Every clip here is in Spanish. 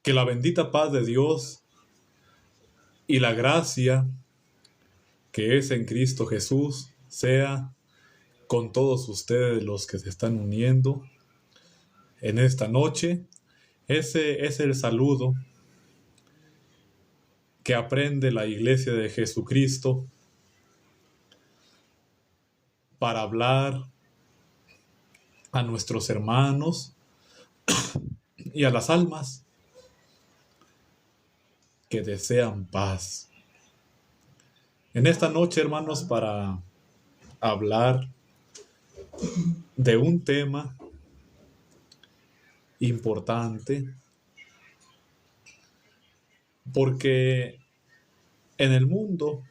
Que la bendita paz de Dios y la gracia que es en Cristo Jesús sea con todos ustedes los que se están uniendo en esta noche. Ese es el saludo que aprende la Iglesia de Jesucristo para hablar a nuestros hermanos y a las almas que desean paz. En esta noche, hermanos, para hablar de un tema importante, porque en el mundo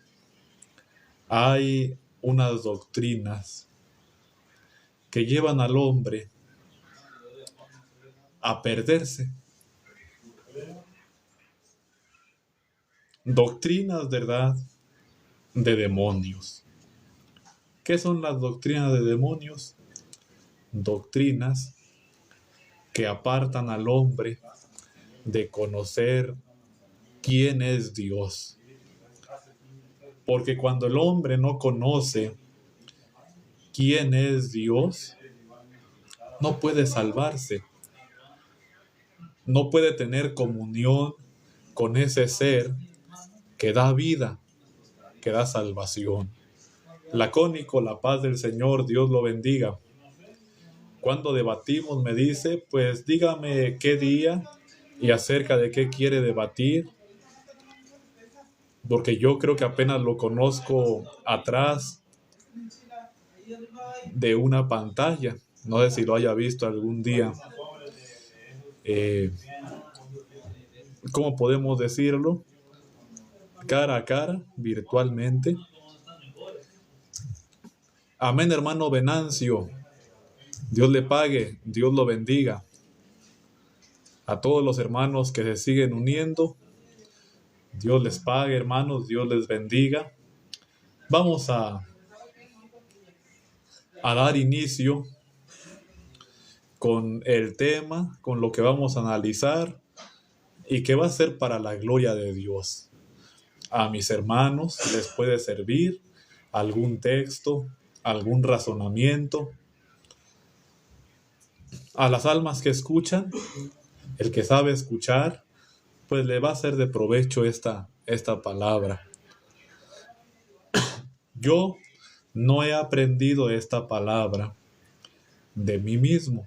hay unas doctrinas que llevan al hombre a perderse. Doctrinas, ¿verdad?, de demonios. ¿Qué son las doctrinas de demonios? Doctrinas que apartan al hombre de conocer quién es Dios. Porque cuando el hombre no conoce quién es Dios, no puede salvarse. No puede tener comunión con ese ser que da vida, que da salvación. Lacónico, la paz del Señor, Dios lo bendiga. Cuando debatimos me dice, pues dígame qué día y acerca de qué quiere debatir, porque yo creo que apenas lo conozco atrás de una pantalla. No sé si lo haya visto algún día. ¿Cómo podemos decirlo? Cara a cara, virtualmente. Amén, hermano Venancio. Dios le pague, Dios lo bendiga. A todos los hermanos que se siguen uniendo, Dios les pague, hermanos, Dios les bendiga. Vamos a dar inicio con el tema, con lo que vamos a analizar y que va a ser para la gloria de Dios. A mis hermanos les puede servir algún texto, algún razonamiento. A las almas que escuchan, el que sabe escuchar, pues le va a ser de provecho esta palabra. Yo no he aprendido esta palabra de mí mismo.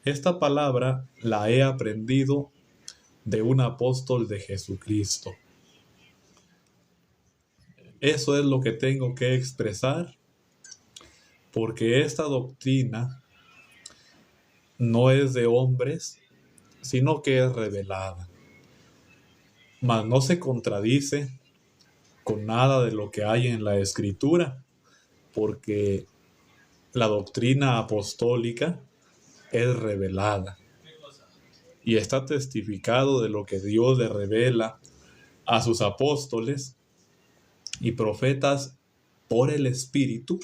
Esta palabra la he aprendido de un apóstol de Jesucristo. Eso es lo que tengo que expresar, porque esta doctrina no es de hombres, sino que es revelada. Mas no se contradice con nada de lo que hay en la Escritura, porque la doctrina apostólica es revelada y está testificado de lo que Dios le revela a sus apóstoles y profetas por el Espíritu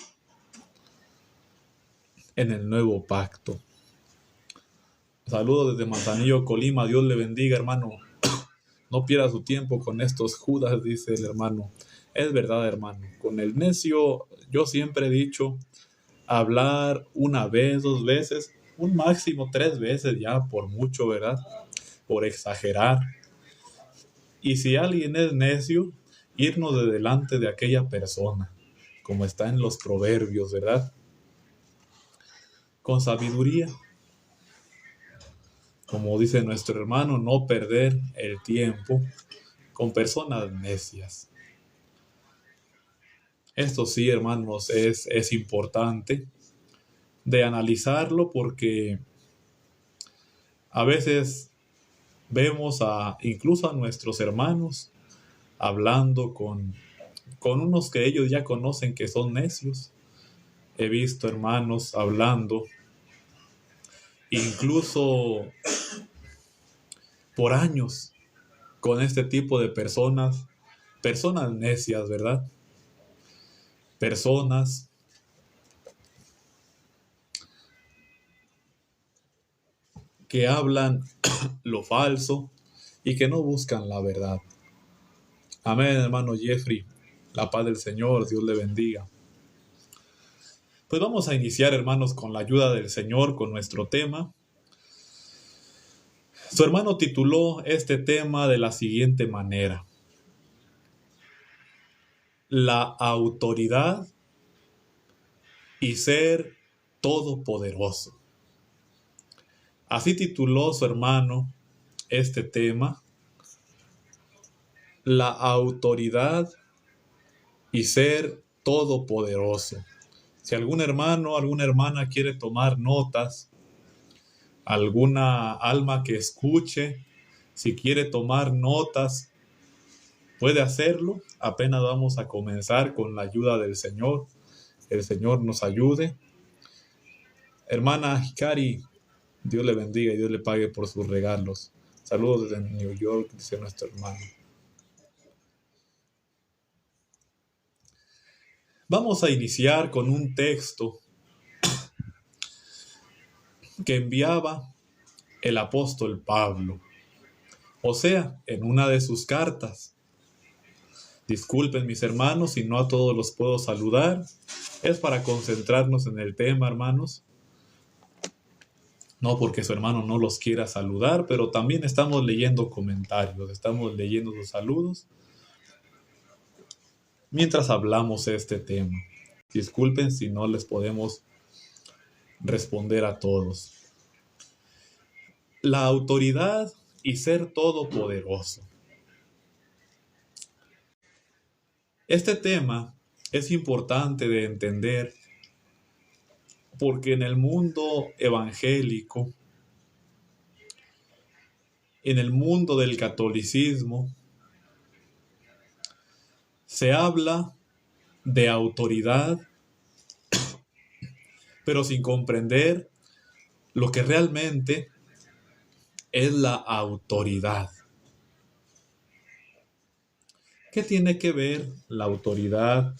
en el nuevo pacto. Saludos desde Manzanillo, Colima. Dios le bendiga, hermano. No pierda su tiempo con estos Judas, dice el hermano. Es verdad, hermano. Con el necio, yo siempre he dicho, hablar una vez, 2 veces, un máximo 3 veces ya, por mucho, ¿verdad? Por exagerar. Y si alguien es necio, irnos de delante de aquella persona, como está en los proverbios, ¿verdad? Con sabiduría. Como dice nuestro hermano, no perder el tiempo con personas necias. Esto sí, hermanos, es importante de analizarlo, porque a veces vemos incluso a nuestros hermanos hablando con unos que ellos ya conocen que son necios. He visto hermanos hablando incluso por años con este tipo de personas necias, ¿verdad? Personas que hablan lo falso y que no buscan la verdad. Amén, hermano Jeffrey. La paz del Señor, Dios le bendiga. Pues vamos a iniciar, hermanos, con la ayuda del Señor, con nuestro tema. Su hermano tituló este tema de la siguiente manera: la autoridad y ser todopoderoso. Así tituló su hermano este tema: la autoridad y ser todopoderoso. Si algún hermano, alguna hermana quiere tomar notas, alguna alma que escuche, si quiere tomar notas, puede hacerlo. Apenas vamos a comenzar con la ayuda del Señor. El Señor nos ayude. Hermana Hikari, Dios le bendiga y Dios le pague por sus regalos. Saludos desde New York, dice nuestro hermano. Vamos a iniciar con un texto que enviaba el apóstol Pablo, o sea, en una de sus cartas. Disculpen mis hermanos si no a todos los puedo saludar. Es para concentrarnos en el tema, hermanos. No porque su hermano no los quiera saludar, pero también estamos leyendo comentarios, estamos leyendo sus saludos mientras hablamos este tema. Disculpen si no les podemos responder a todos. La autoridad y ser todopoderoso. Este tema es importante de entender porque en el mundo evangélico, en el mundo del catolicismo, se habla de autoridad, pero sin comprender lo que realmente es la autoridad. ¿Qué tiene que ver la autoridad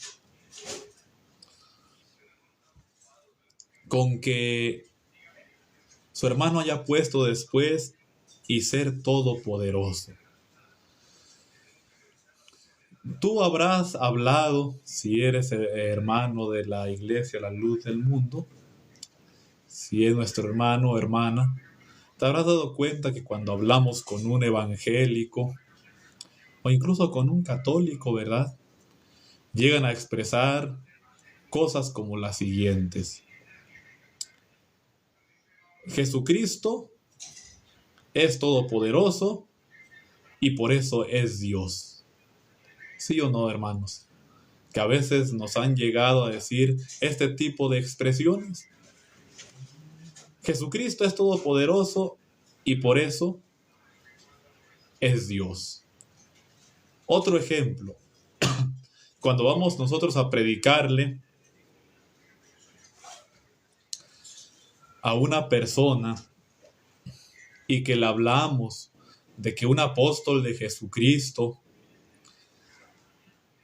con que su hermano haya puesto después y ser todopoderoso? Tú habrás hablado, si eres hermano de la iglesia, la luz del mundo, si es nuestro hermano o hermana, te habrás dado cuenta que cuando hablamos con un evangélico o incluso con un católico, ¿verdad?, llegan a expresar cosas como las siguientes: Jesucristo es todopoderoso y por eso es Dios. ¿Sí o no, hermanos? Que a veces nos han llegado a decir este tipo de expresiones. Jesucristo es todopoderoso y por eso es Dios. Otro ejemplo, cuando vamos nosotros a predicarle a una persona y que le hablamos de que un apóstol de Jesucristo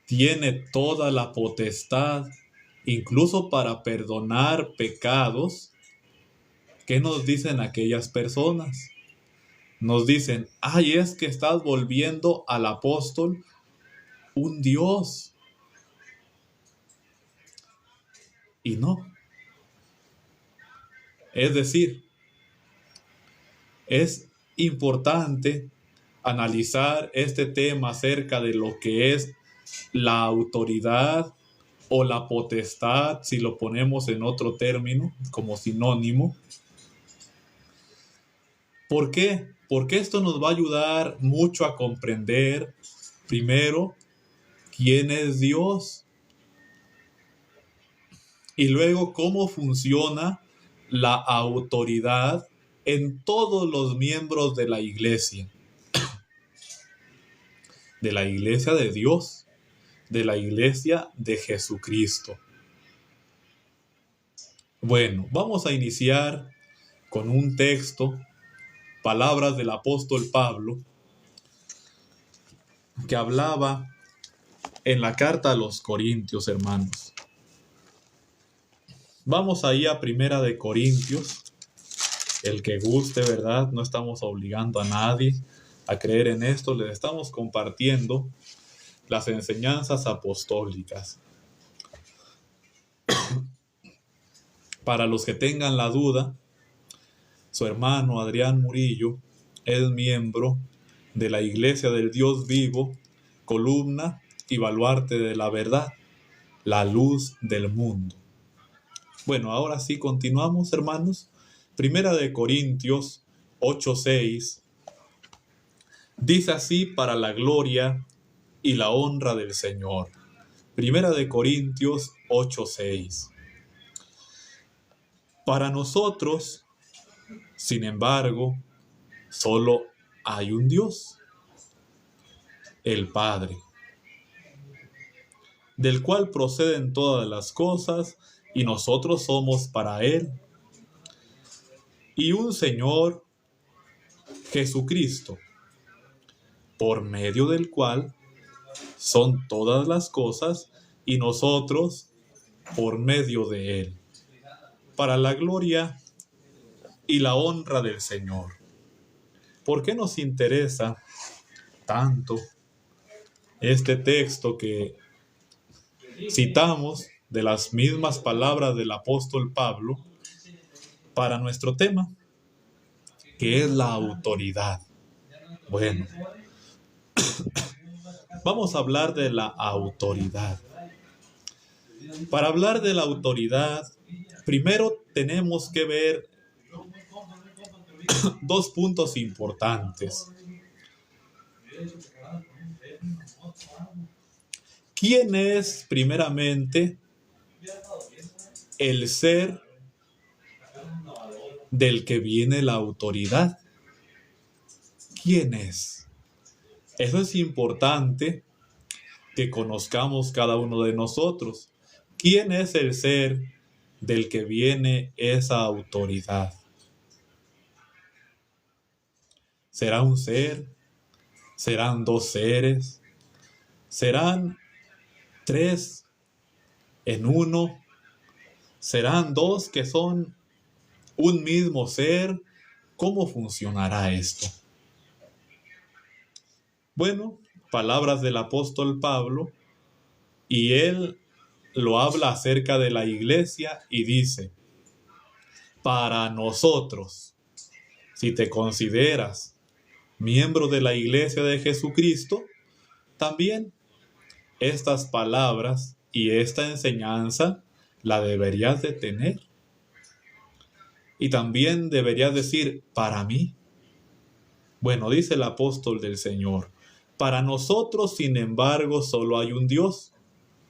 tiene toda la potestad, incluso para perdonar pecados, ¿qué nos dicen aquellas personas? Nos dicen: ay, es que estás volviendo al apóstol un Dios. Y no. Es decir, es importante analizar este tema acerca de lo que es la autoridad o la potestad, si lo ponemos en otro término, como sinónimo. ¿Por qué? Porque esto nos va a ayudar mucho a comprender, primero, quién es Dios y luego cómo funciona la autoridad en todos los miembros de la iglesia de Dios, de la iglesia de Jesucristo. Bueno, vamos a iniciar con un texto, palabras del apóstol Pablo, que hablaba en la carta a los Corintios, hermanos. Vamos ahí a Primera de Corintios, El que guste, ¿verdad? No estamos obligando a nadie a creer en esto, les estamos compartiendo las enseñanzas apostólicas. Para los que tengan la duda, su hermano Adrián Murillo es miembro de la Iglesia del Dios Vivo, columna y baluarte de la verdad, la luz del mundo. Bueno, ahora sí continuamos, hermanos. Primera de Corintios 8:6 dice así: para la gloria y la honra del Señor. Primera de Corintios 8:6. Para nosotros, sin embargo, solo hay un Dios, el Padre, del cual proceden todas las cosas, y nosotros somos para Él, y un Señor, Jesucristo, por medio del cual son todas las cosas, y nosotros por medio de Él, para la gloria y la honra del Señor. ¿Por qué nos interesa tanto este texto que citamos de las mismas palabras del apóstol Pablo para nuestro tema, que es la autoridad? Bueno, vamos a hablar de la autoridad. Para hablar de la autoridad, primero tenemos que ver dos puntos importantes. ¿Quién es, primeramente, el ser del que viene la autoridad? ¿Quién es? Eso es importante que conozcamos cada uno de nosotros. ¿Quién es el ser del que viene esa autoridad? ¿Será un ser? ¿Serán dos seres? ¿Serán tres en uno? ¿Serán dos que son un mismo ser? ¿Cómo funcionará esto? Bueno, palabras del apóstol Pablo, y él lo habla acerca de la iglesia y dice: para nosotros, si te consideras miembro de la iglesia de Jesucristo, también estas palabras y esta enseñanza la deberías de tener. Y también deberías decir: para mí. Bueno, dice el apóstol del Señor: para nosotros, sin embargo, solo hay un Dios,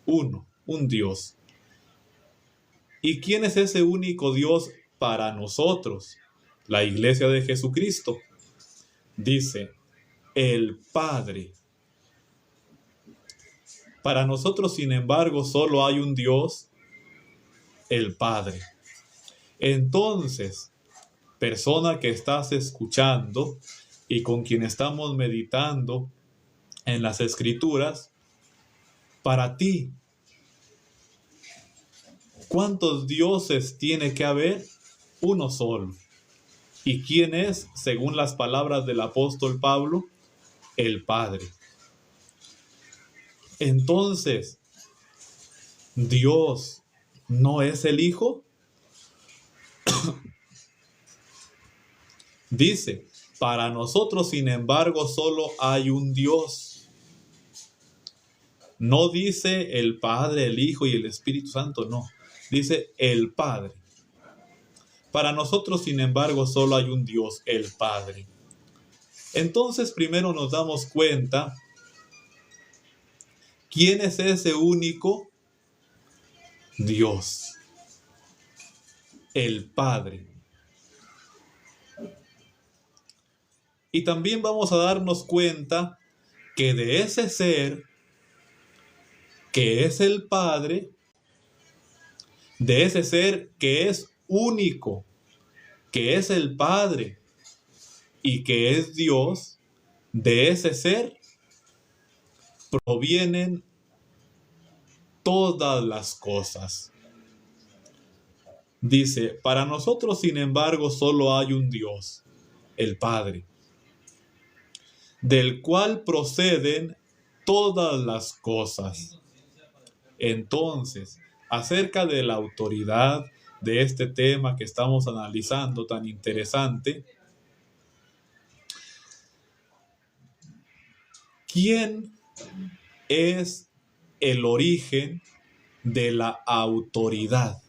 uno, un Dios. ¿Y quién es ese único Dios para nosotros? La iglesia de Jesucristo. Dice: el Padre. Para nosotros, sin embargo, solo hay un Dios, el Padre. Entonces, persona que estás escuchando y con quien estamos meditando en las Escrituras, para ti, ¿cuántos dioses tiene que haber? Uno solo. ¿Y quién es, según las palabras del apóstol Pablo? El Padre. Entonces, ¿Dios no es el Hijo? Dice: para nosotros, sin embargo, solo hay un Dios. No dice el Padre, el Hijo y el Espíritu Santo, no. Dice el Padre. Para nosotros, sin embargo, solo hay un Dios, el Padre. Entonces, primero nos damos cuenta quién es ese único Dios, el Padre. Y también vamos a darnos cuenta que de ese ser que es el Padre, de ese ser que es único, que es el Padre y que es Dios, de ese ser provienen todas las cosas. Dice, para nosotros, sin embargo, solo hay un Dios, el Padre, del cual proceden todas las cosas. Entonces, acerca de la autoridad de este tema que estamos analizando tan interesante, ¿quién es el origen de la autoridad?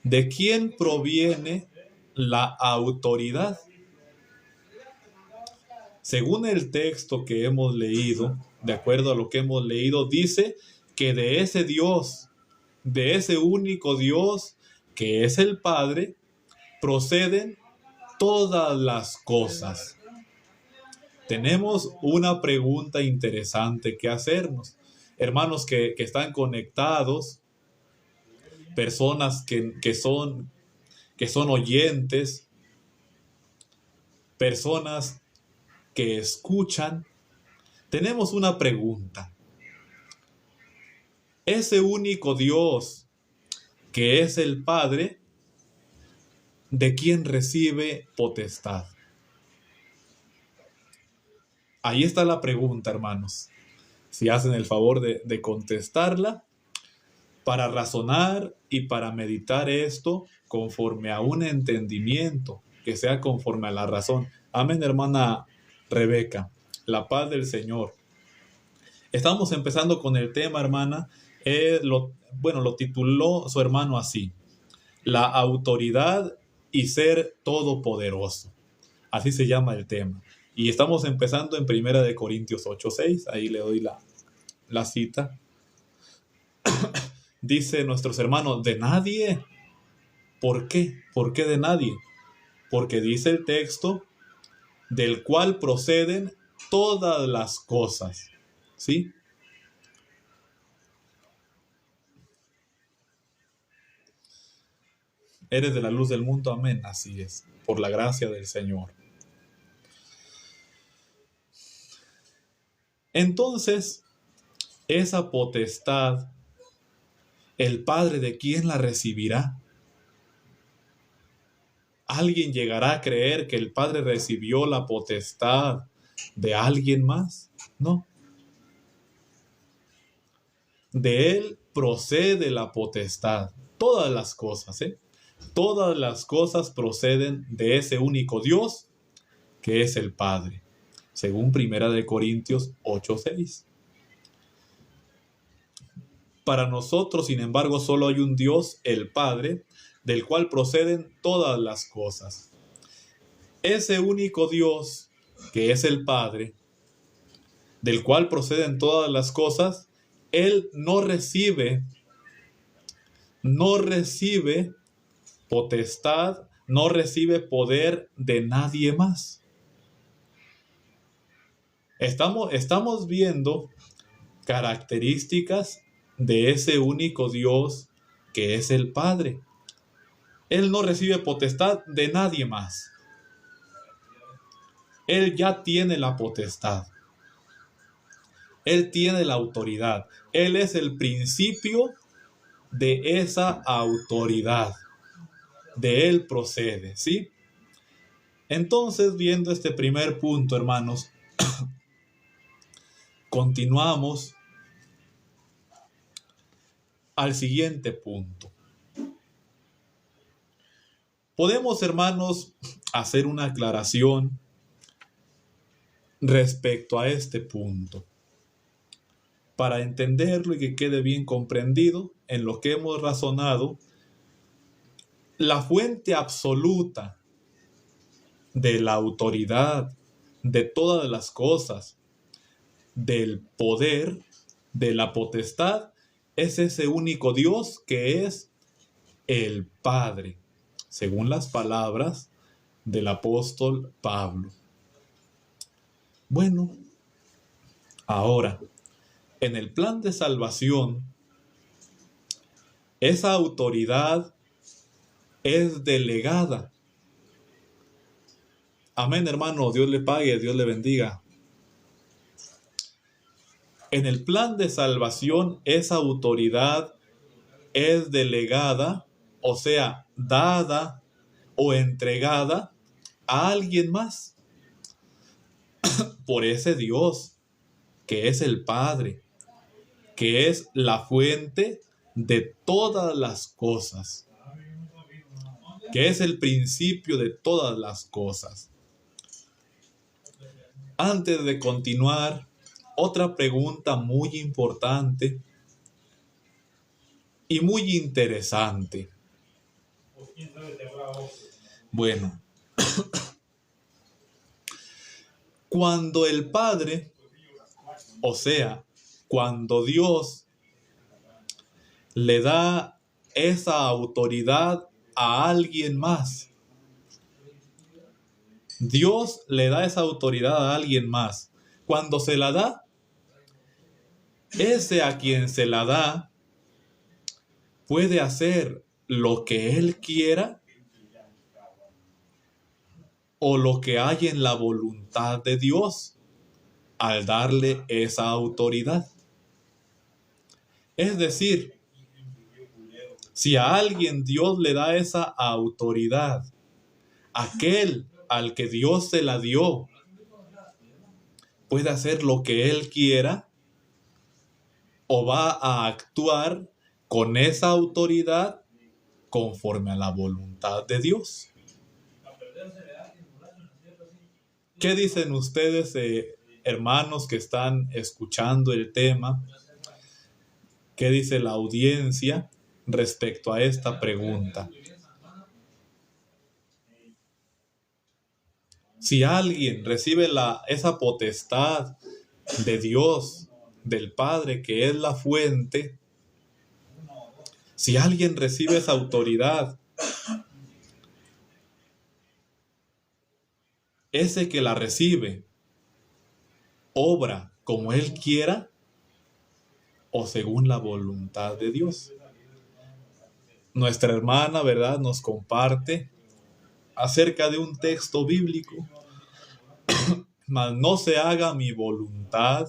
¿De quién proviene la autoridad? Según el texto que hemos leído, de acuerdo a lo que hemos leído, dice que de ese Dios, de ese único Dios que es el Padre, proceden todas las cosas. Tenemos una pregunta interesante que hacernos. Hermanos que están conectados, personas que son oyentes, personas que escuchan, tenemos una pregunta. Ese único Dios que es el Padre, ¿de quién recibe potestad? Ahí está la pregunta, hermanos. Si hacen el favor de contestarla, para razonar y para meditar esto conforme a un entendimiento que sea conforme a la razón. Amén, hermana Rebeca. La paz del Señor. Estamos empezando con el tema, hermana. Lo tituló su hermano así: la autoridad y ser todopoderoso. Así se llama el tema. Y estamos empezando en 1 Corintios 8:6. Ahí le doy la cita. Dice nuestros hermanos, de nadie. ¿Por qué? ¿Por qué de nadie? Porque dice el texto, del cual proceden todas las cosas. ¿Sí? Eres de la luz del mundo, amén. Así es, por la gracia del Señor. Entonces, esa potestad, ¿el Padre de quién la recibirá? ¿Alguien llegará a creer que el Padre recibió la potestad de alguien más? No. De Él procede la potestad. Todas las cosas, Todas las cosas proceden de ese único Dios que es el Padre, según 1 Corintios 8:6. Para nosotros, sin embargo, solo hay un Dios, el Padre, del cual proceden todas las cosas. Ese único Dios, que es el Padre, del cual proceden todas las cosas, Él no recibe potestad, no recibe poder de nadie más. Estamos viendo características de ese único Dios que es el Padre. Él no recibe potestad de nadie más. Él ya tiene la potestad. Él tiene la autoridad. Él es el principio de esa autoridad. De Él procede, ¿sí? Entonces, viendo este primer punto, hermanos, continuamos al siguiente punto. Podemos, hermanos, hacer una aclaración respecto a este punto, para entenderlo y que quede bien comprendido en lo que hemos razonado. La fuente absoluta de la autoridad, de todas las cosas, del poder, de la potestad, es ese único Dios que es el Padre, según las palabras del apóstol Pablo. Bueno, ahora, en el plan de salvación, esa autoridad es delegada. Amén, hermano. Dios le pague, Dios le bendiga. En el plan de salvación, esa autoridad es delegada o sea, dada o entregada a alguien más por ese Dios que es el Padre, que es la fuente de todas las cosas, que es el principio de todas las cosas. Antes de continuar, otra pregunta muy importante y muy interesante. Bueno, cuando el Padre, o sea, cuando Dios le da esa autoridad a alguien más, Dios le da esa autoridad a alguien más. Cuando se la da, ese a quien se la da puede hacer lo que él quiera o lo que hay en la voluntad de Dios al darle esa autoridad. Es decir, si a alguien Dios le da esa autoridad, aquel al que Dios se la dio puede hacer lo que él quiera o va a actuar con esa autoridad conforme a la voluntad de Dios. ¿Qué dicen ustedes, hermanos que están escuchando el tema? ¿Qué dice la audiencia respecto a esta pregunta? Si alguien recibe esa potestad de Dios, del Padre, que es la fuente, si alguien recibe esa autoridad, ese que la recibe, obra como él quiera o según la voluntad de Dios. Nuestra hermana, ¿verdad?, nos comparte acerca de un texto bíblico. Mas no se haga mi voluntad,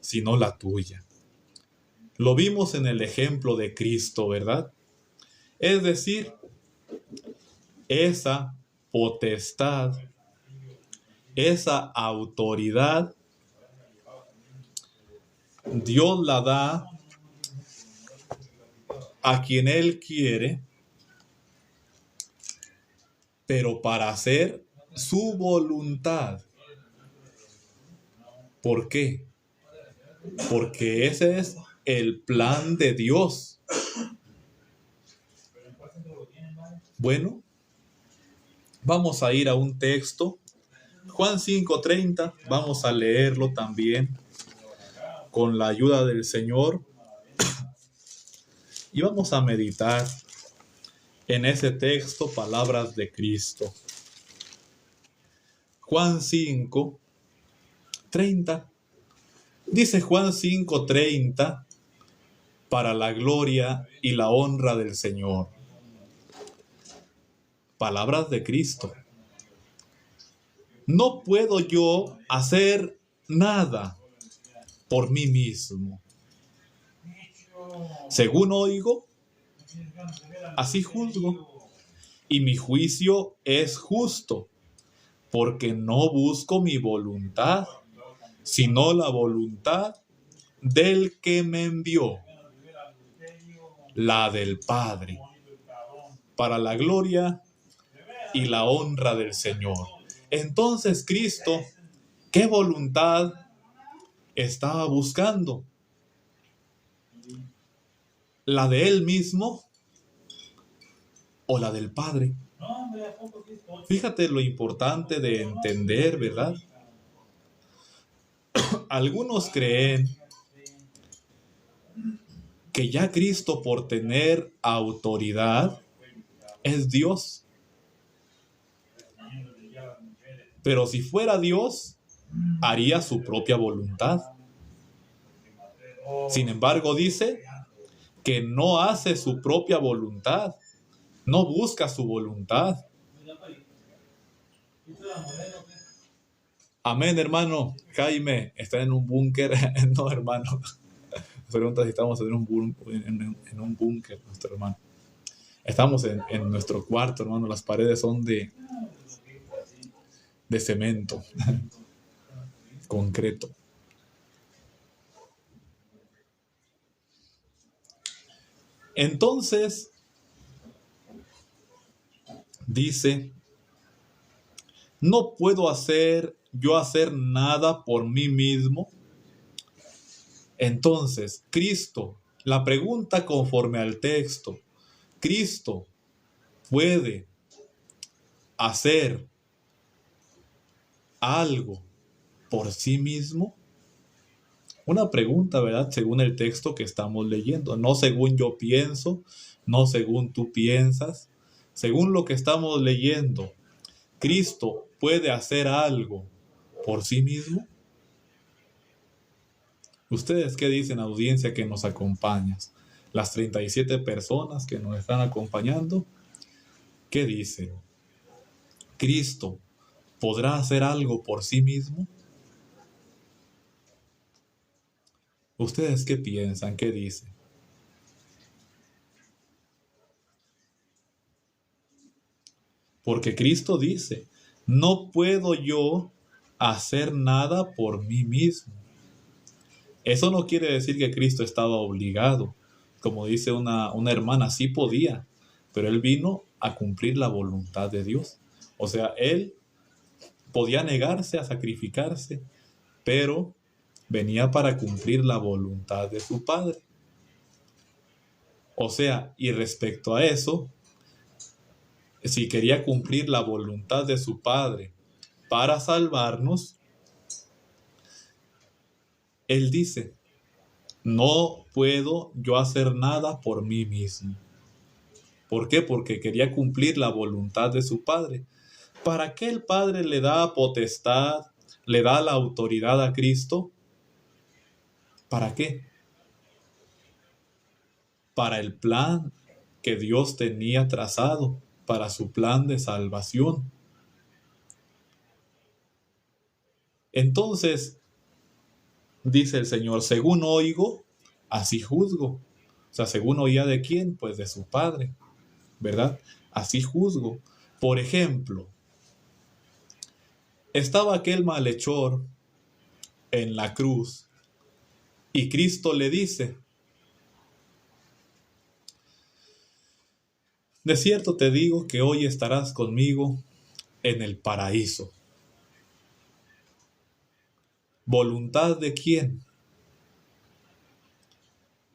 sino la tuya. Lo vimos en el ejemplo de Cristo, ¿verdad? Es decir, esa potestad, esa autoridad, Dios la da a quien Él quiere, pero para hacer su voluntad. ¿Por qué? Porque ese es el plan de Dios. Bueno, vamos a ir a un texto, Juan 5:30, vamos a leerlo también con la ayuda del Señor y vamos a meditar en ese texto palabras de Cristo. Juan 5:30. Dice Juan 5:30, para la gloria y la honra del Señor. Palabras de Cristo. No puedo yo hacer nada por mí mismo. Según oigo, así juzgo. Y mi juicio es justo, porque no busco mi voluntad, sino la voluntad del que me envió, la del Padre, para la gloria y la honra del Señor. Entonces Cristo, ¿qué voluntad estaba buscando? ¿La de Él mismo o la del Padre? Fíjate lo importante de entender, ¿verdad? Algunos creen que ya Cristo, por tener autoridad, es Dios. Pero si fuera Dios, haría su propia voluntad. Sin embargo, dice que no hace su propia voluntad, no busca su voluntad. Amén, hermano. Jaime está en un búnker. No, hermano. Pregunta si estamos en un búnker, nuestro hermano. Estamos en nuestro cuarto, hermano, las paredes son de cemento, concreto. Entonces, dice, no puedo hacer nada por mí mismo. Entonces, Cristo, la pregunta conforme al texto, ¿Cristo puede hacer algo por sí mismo? Una pregunta, ¿verdad? Según el texto que estamos leyendo, no según yo pienso, no según tú piensas, según lo que estamos leyendo. ¿Cristo puede hacer algo por sí mismo? ¿Ustedes qué dicen, audiencia que nos acompañas? Las 37 personas que nos están acompañando, ¿qué dicen? ¿Cristo podrá hacer algo por sí mismo? ¿Ustedes qué piensan? ¿Qué dicen? Porque Cristo dice, no puedo yo hacer nada por mí mismo. Eso no quiere decir que Cristo estaba obligado. Como dice una hermana, sí podía, pero Él vino a cumplir la voluntad de Dios. O sea, Él podía negarse a sacrificarse, pero venía para cumplir la voluntad de su Padre. O sea, y respecto a eso, si quería cumplir la voluntad de su Padre para salvarnos, Él dice, no puedo yo hacer nada por mí mismo. ¿Por qué? Porque quería cumplir la voluntad de su Padre. ¿Para qué el Padre le da potestad, le da la autoridad a Cristo? ¿Para qué? Para el plan que Dios tenía trazado, para su plan de salvación. Entonces, dice el Señor, según oigo, así juzgo. O sea, según oía de quién, pues de su Padre, ¿verdad? Así juzgo. Por ejemplo, estaba aquel malhechor en la cruz y Cristo le dice, de cierto te digo que hoy estarás conmigo en el paraíso. ¿Voluntad de quién?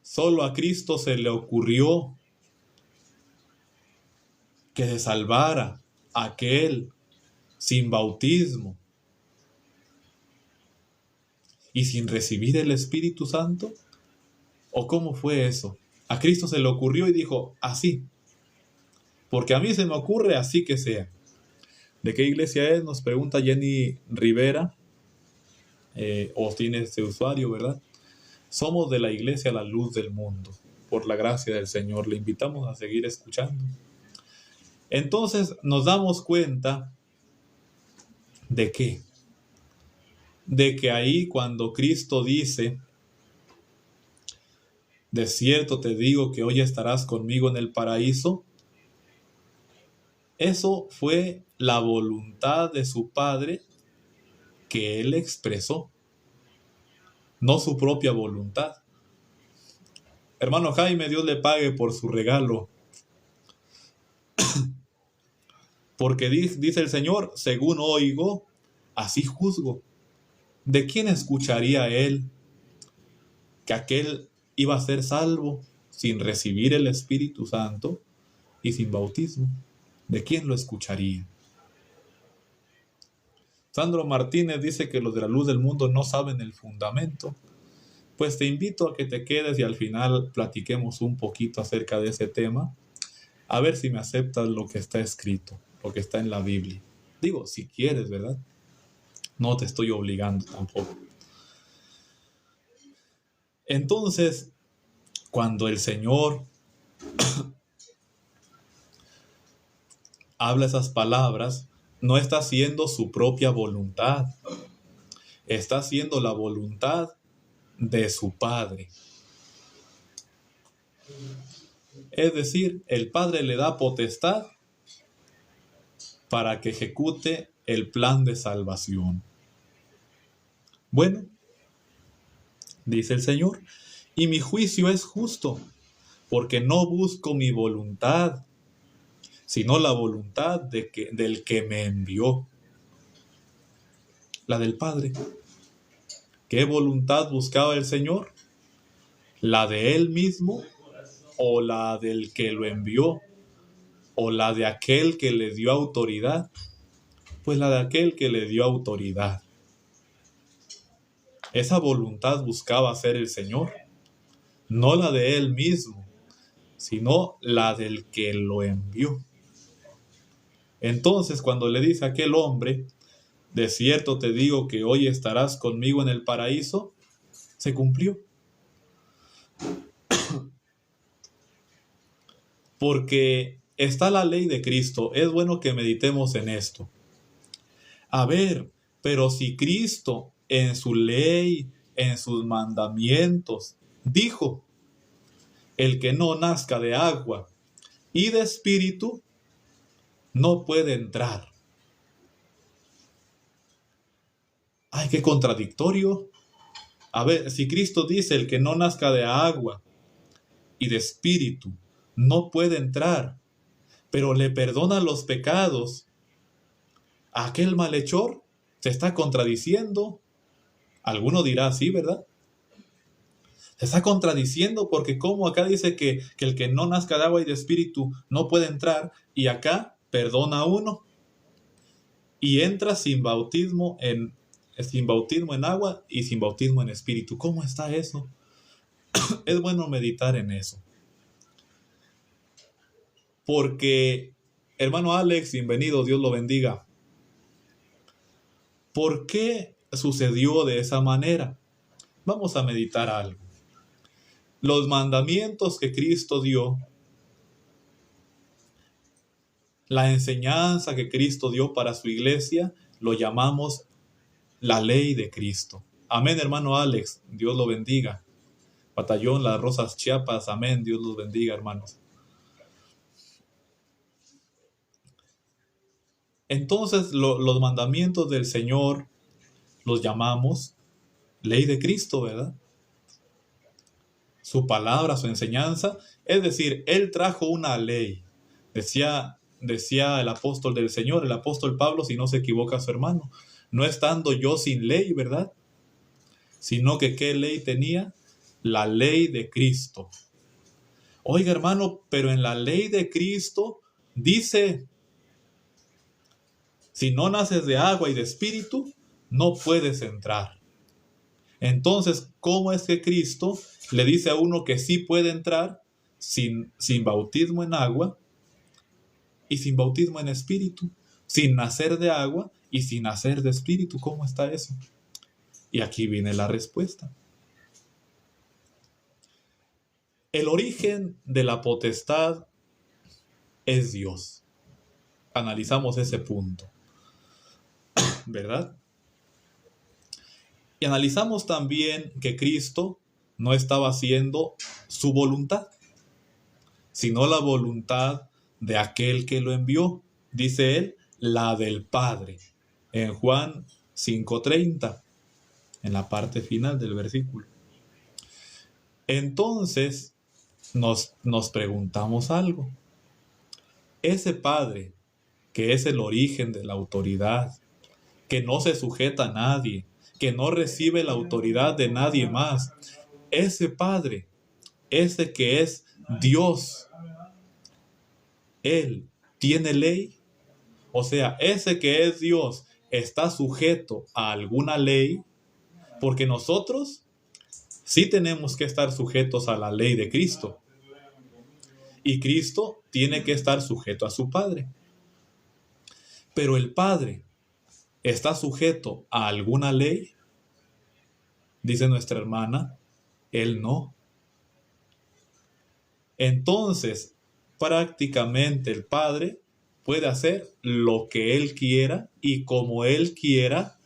Solo a Cristo se le ocurrió que se salvara aquel sin bautismo y sin recibir el Espíritu Santo. ¿O cómo fue eso? A Cristo se le ocurrió y dijo, así, porque a mí se me ocurre así que sea. ¿De qué iglesia es? Nos pregunta Jenny Rivera, o tiene ese usuario, ¿verdad? Somos de la iglesia La Luz del Mundo. Por la gracia del Señor, le invitamos a seguir escuchando. Entonces nos damos cuenta de qué. De que ahí cuando Cristo dice, de cierto te digo que hoy estarás conmigo en el paraíso, eso fue la voluntad de su Padre que Él expresó, no su propia voluntad. Hermano Jaime, Dios le pague por su regalo. Porque dice el Señor, según oigo, así juzgo. ¿De quién escucharía Él que aquel iba a ser salvo sin recibir el Espíritu Santo y sin bautismo? ¿De quién lo escucharía? Sandro Martínez dice que los de La Luz del Mundo no saben el fundamento. Pues te invito a que te quedes y al final platiquemos un poquito acerca de ese tema. A ver si me aceptas lo que está escrito, lo que está en la Biblia. Digo, si quieres, ¿verdad? No te estoy obligando tampoco. Entonces, cuando el Señor habla esas palabras, no está haciendo su propia voluntad. Está haciendo la voluntad de su Padre. Es decir, el Padre le da potestad para que ejecute el plan de salvación. Bueno, dice el Señor, y mi juicio es justo, porque no busco mi voluntad, sino la voluntad del que me envió, la del Padre. ¿Qué voluntad buscaba el Señor? ¿La de Él mismo o la del que lo envió? ¿O la de aquel que le dio autoridad? Pues la de aquel que le dio autoridad. Esa voluntad buscaba hacer el Señor, no la de Él mismo, sino la del que lo envió. Entonces, cuando le dice a aquel hombre, de cierto te digo que hoy estarás conmigo en el paraíso, se cumplió. Porque está la ley de Cristo. Es bueno que meditemos en esto. A ver, pero si Cristo en su ley, en sus mandamientos, dijo, el que no nazca de agua y de espíritu, no puede entrar. ¡Ay, qué contradictorio! A ver, si Cristo dice, el que no nazca de agua y de espíritu, no puede entrar, pero le perdona los pecados a aquel malhechor, se está contradiciendo. Alguno dirá, sí, ¿verdad? Se está contradiciendo porque como acá dice que el que no nazca de agua y de espíritu no puede entrar, y acá perdona a uno y entra sin bautismo en agua y sin bautismo en espíritu. ¿Cómo está eso? Es bueno meditar en eso. Porque, hermano Alex, bienvenido, Dios lo bendiga. ¿Por qué sucedió de esa manera? Vamos a meditar algo. Los mandamientos que Cristo dio, la enseñanza que Cristo dio para su iglesia, lo llamamos la ley de Cristo. Amén, hermano Alex, Dios lo bendiga. Batallón Las Rosas, Chiapas, amén, Dios los bendiga, hermanos. Entonces, los mandamientos del Señor los llamamos ley de Cristo, ¿verdad? Su palabra, su enseñanza, es decir, Él trajo una ley. Decía el apóstol del Señor, el apóstol Pablo, si no se equivoca su hermano, no estando yo sin ley, ¿verdad? Sino que ¿qué ley tenía? La ley de Cristo. Oiga, hermano, pero en la ley de Cristo dice, si no naces de agua y de espíritu, no puedes entrar. Entonces, ¿cómo es que Cristo le dice a uno que sí puede entrar sin bautismo en agua y sin bautismo en espíritu? Sin nacer de agua y sin nacer de espíritu. ¿Cómo está eso? Y aquí viene la respuesta. El origen de la potestad es Dios. Analizamos ese punto, ¿verdad? Y analizamos también que Cristo no estaba haciendo su voluntad, sino la voluntad de aquel que lo envió. Dice él, la del Padre. En Juan 5:30, en la parte final del versículo. Entonces, nos preguntamos algo. Ese Padre, que es el origen de la autoridad, que no se sujeta a nadie, que no recibe la autoridad de nadie más, ese Padre, ese que es Dios, Él tiene ley. O sea, ese que es Dios está sujeto a alguna ley, porque nosotros sí tenemos que estar sujetos a la ley de Cristo. Y Cristo tiene que estar sujeto a su Padre. Pero el Padre está sujeto a alguna ley, dice nuestra hermana, Él no. Entonces, prácticamente el Padre puede hacer lo que Él quiera y como Él quiera,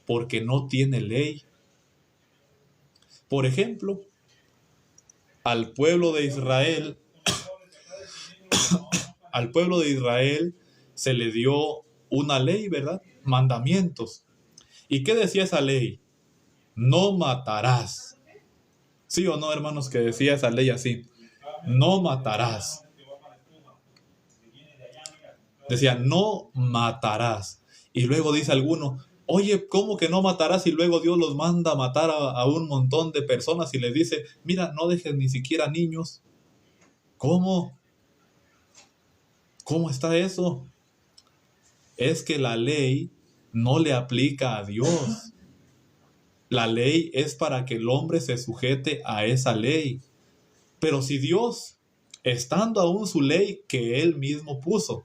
porque no tiene ley. Por ejemplo, al pueblo de Israel al pueblo de Israel se le dio una ley, ¿verdad? Mandamientos. ¿Y qué decía esa ley? No matarás. ¿Sí o no, hermanos, que decía esa ley así? No matarás. Decía, no matarás. Y luego dice alguno, oye, ¿cómo que no matarás? Y luego Dios los manda a matar a un montón de personas y les dice, mira, no dejes ni siquiera niños. ¿Cómo? ¿Cómo está eso? Es que la ley no le aplica a Dios. La ley es para que el hombre se sujete a esa ley. Pero si Dios, estando aún su ley que él mismo puso,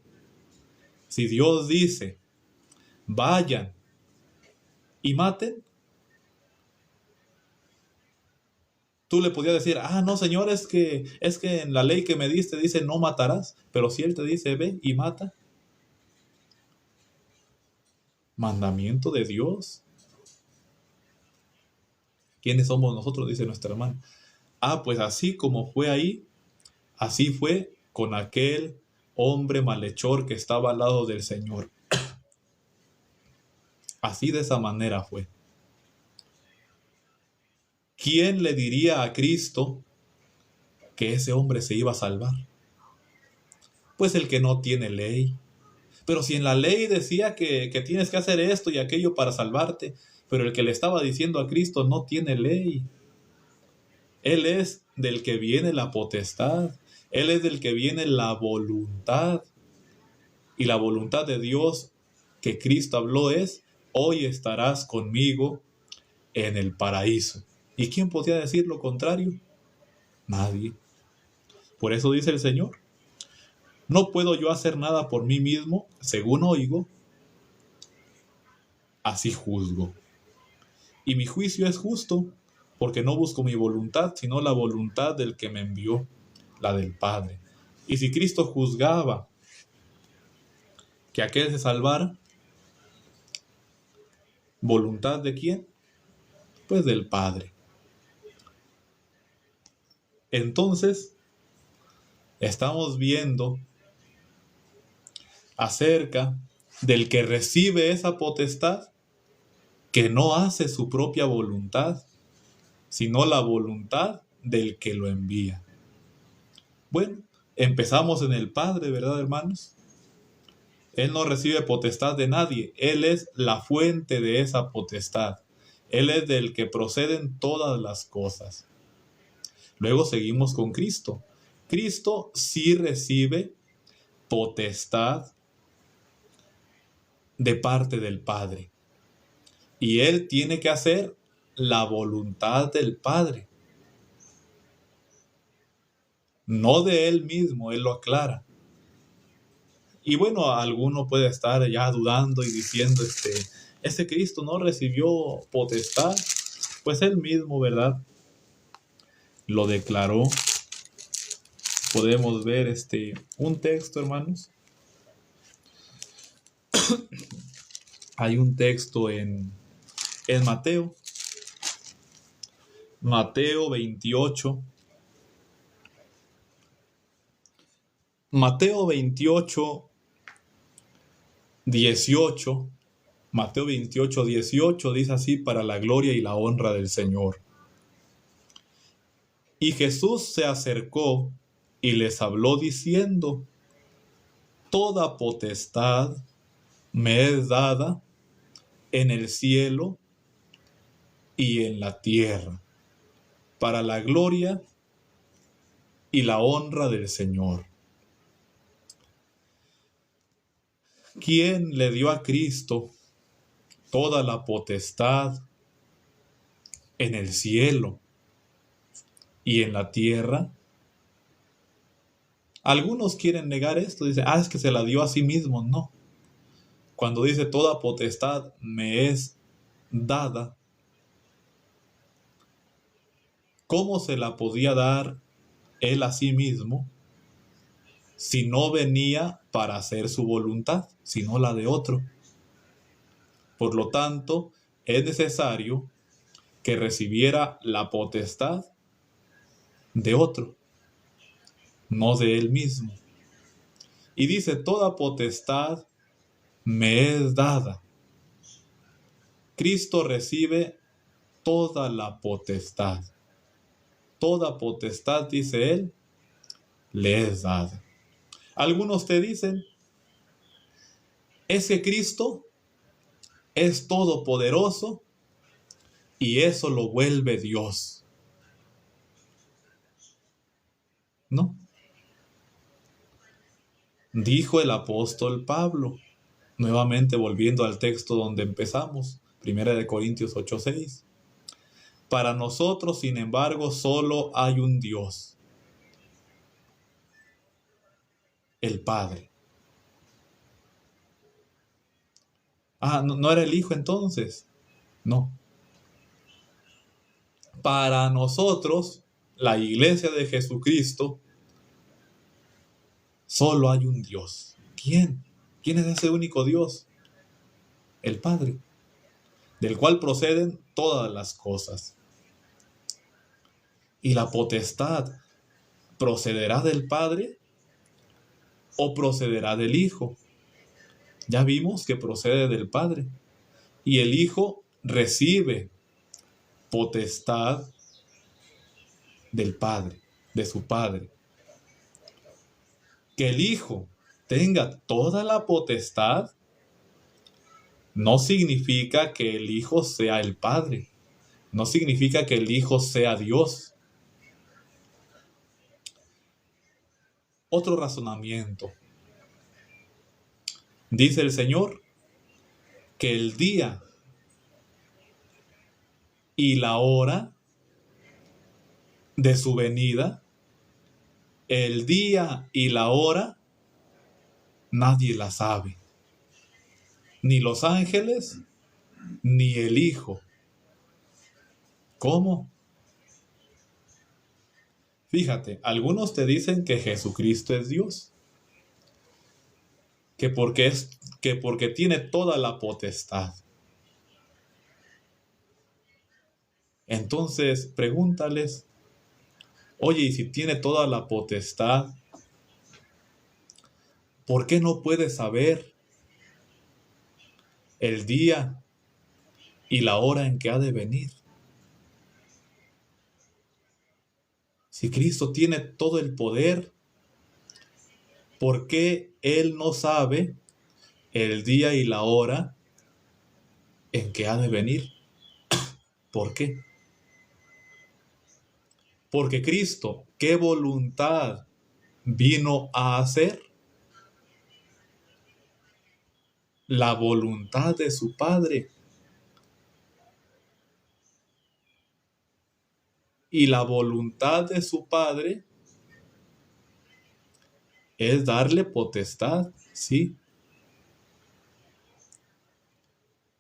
si Dios dice, vayan y maten, tú le podías decir, no, Señor, es que en la ley que me diste dice no matarás, pero si Él te dice ve y mata, mandamiento de Dios. ¿Quiénes somos nosotros? Dice nuestra hermana. Pues así como fue ahí, así fue con aquel hombre malhechor que estaba al lado del Señor. Así de esa manera fue. ¿Quién le diría a Cristo que ese hombre se iba a salvar? Pues el que no tiene ley. Pero si en la ley decía que tienes que hacer esto y aquello para salvarte, pero el que le estaba diciendo a Cristo no tiene ley. Él es del que viene la potestad. Él es del que viene la voluntad. Y la voluntad de Dios que Cristo habló es, hoy estarás conmigo en el paraíso. ¿Y quién podía decir lo contrario? Nadie. Por eso dice el Señor, no puedo yo hacer nada por mí mismo, según oigo, así juzgo. Y mi juicio es justo, porque no busco mi voluntad, sino la voluntad del que me envió, la del Padre. Y si Cristo juzgaba que aquel se salvara, ¿voluntad de quién? Pues del Padre. Entonces, estamos viendo acerca del que recibe esa potestad, que no hace su propia voluntad, sino la voluntad del que lo envía. Bueno, empezamos en el Padre, ¿verdad, hermanos? Él no recibe potestad de nadie. Él es la fuente de esa potestad. Él es del que proceden todas las cosas. Luego seguimos con Cristo. Cristo sí recibe potestad de parte del Padre. Y Él tiene que hacer la voluntad del Padre. No de Él mismo, Él lo aclara. Y bueno, alguno puede estar ya dudando y diciendo, ese Cristo no recibió potestad. Pues Él mismo, ¿verdad? Lo declaró. Podemos ver un texto, hermanos. Hay un texto en Mateo. Mateo 28. Mateo 28, 18. Mateo 28, 18 dice así, para la gloria y la honra del Señor. Y Jesús se acercó y les habló diciendo, toda potestad me es dada en el cielo y en la tierra, para la gloria y la honra del Señor. ¿Quién le dio a Cristo toda la potestad en el cielo y en la tierra? Algunos quieren negar esto, dicen, es que se la dio a sí mismo. No. Cuando dice toda potestad me es dada, ¿cómo se la podía dar él a sí mismo si no venía para hacer su voluntad, sino la de otro? Por lo tanto, es necesario que recibiera la potestad de otro, no de él mismo. Y dice, toda potestad me es dada. Cristo recibe toda la potestad. Toda potestad, dice él, le es dada. Algunos te dicen, es que Cristo es todopoderoso y eso lo vuelve Dios. No. Dijo el apóstol Pablo, nuevamente volviendo al texto donde empezamos, 1 Corintios 8:6. Para nosotros, sin embargo, solo hay un Dios, el Padre. ¿No era el Hijo entonces? No. Para nosotros, la Iglesia de Jesucristo, solo hay un Dios. ¿Quién? ¿Quién es ese único Dios? El Padre, del cual proceden todas las cosas. ¿Y la potestad procederá del Padre o procederá del Hijo? Ya vimos que procede del Padre. Y el Hijo recibe potestad del Padre, de su Padre. Que el Hijo tenga toda la potestad no significa que el Hijo sea el Padre. No significa que el Hijo sea Dios. Otro razonamiento. Dice el Señor que el día y la hora de su venida, el día y la hora, nadie la sabe. Ni los ángeles, ni el Hijo. ¿Cómo? Fíjate, algunos te dicen que Jesucristo es Dios. Que porque tiene toda la potestad. Entonces, pregúntales, oye, y si tiene toda la potestad, ¿por qué no puede saber el día y la hora en que ha de venir? Si Cristo tiene todo el poder, ¿por qué Él no sabe el día y la hora en que ha de venir? ¿Por qué? Porque Cristo, ¿qué voluntad vino a hacer? La voluntad de su Padre. Y la voluntad de su Padre es darle potestad, sí.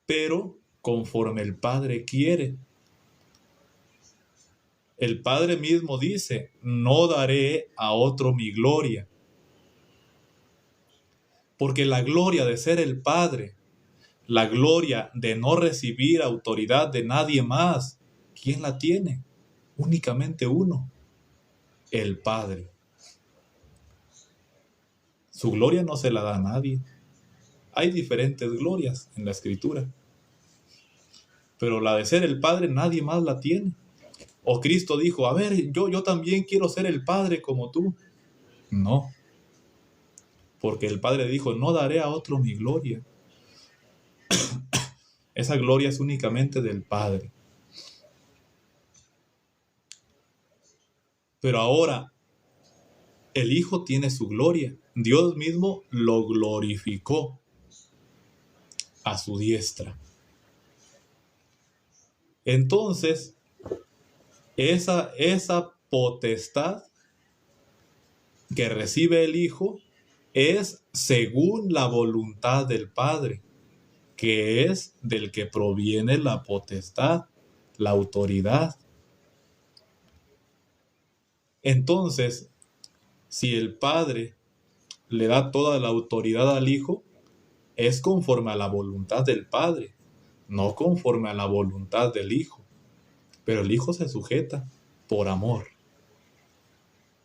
Pero conforme el Padre quiere. El Padre mismo dice, no daré a otro mi gloria. Porque la gloria de ser el Padre, la gloria de no recibir autoridad de nadie más, ¿quién la tiene? Únicamente uno, el Padre. Su gloria no se la da a nadie. Hay diferentes glorias en la Escritura, pero la de ser el Padre nadie más la tiene. O Cristo dijo, a ver, yo también quiero ser el Padre como tú. No, porque el Padre dijo, no daré a otro mi gloria. Esa gloria es únicamente del Padre. Pero ahora, el Hijo tiene su gloria. Dios mismo lo glorificó a su diestra. Entonces, esa potestad que recibe el Hijo es según la voluntad del Padre, que es del que proviene la potestad, la autoridad. Entonces, si el Padre le da toda la autoridad al Hijo, es conforme a la voluntad del Padre, no conforme a la voluntad del Hijo. Pero el Hijo se sujeta por amor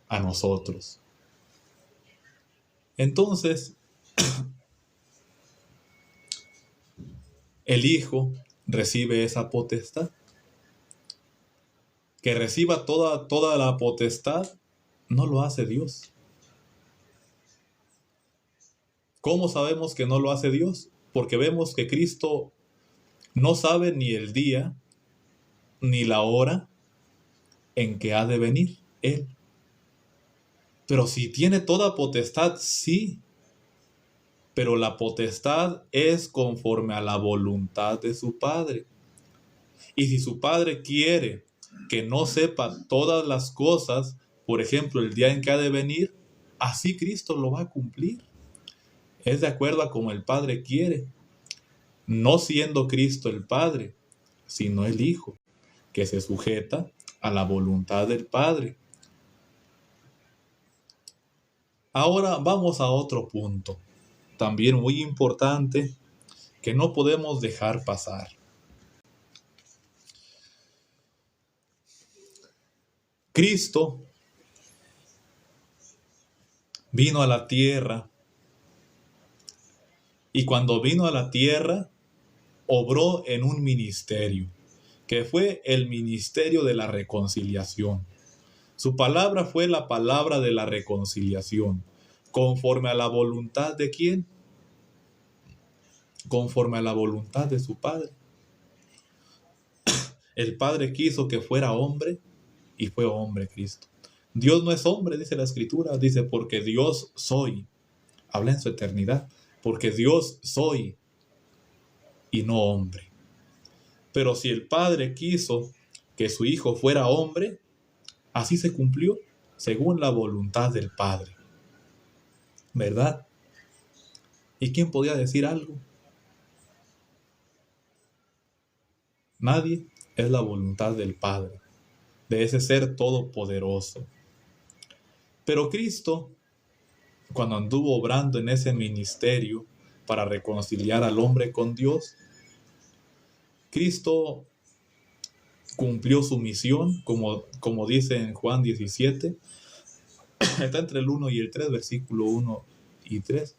a nosotros. Entonces, el Hijo recibe esa potestad. Que reciba toda la potestad, no lo hace Dios. ¿Cómo sabemos que no lo hace Dios? Porque vemos que Cristo no sabe ni el día ni la hora en que ha de venir Él. Pero si tiene toda potestad, sí. Pero la potestad es conforme a la voluntad de su Padre. Y si su Padre quiere que no sepa todas las cosas, por ejemplo, el día en que ha de venir, así Cristo lo va a cumplir. Es de acuerdo a como el Padre quiere, no siendo Cristo el Padre, sino el Hijo, que se sujeta a la voluntad del Padre. Ahora vamos a otro punto, también muy importante, que no podemos dejar pasar. Cristo vino a la tierra y cuando vino a la tierra obró en un ministerio, que fue el ministerio de la reconciliación. Su palabra fue la palabra de la reconciliación. ¿Conforme a la voluntad de quién? Conforme a la voluntad de su Padre. El Padre quiso que fuera hombre y fue hombre Cristo. Dios no es hombre, dice la Escritura, dice porque Dios soy. Habla en su eternidad, porque Dios soy y no hombre. Pero si el Padre quiso que su Hijo fuera hombre, así se cumplió según la voluntad del Padre. ¿Verdad? ¿Y quién podía decir algo? Nadie. Es la voluntad del Padre, de ese ser todopoderoso. Pero Cristo, cuando anduvo obrando en ese ministerio para reconciliar al hombre con Dios, Cristo cumplió su misión, como dice en Juan 17, está entre el 1 y el 3, versículo 1 y 3,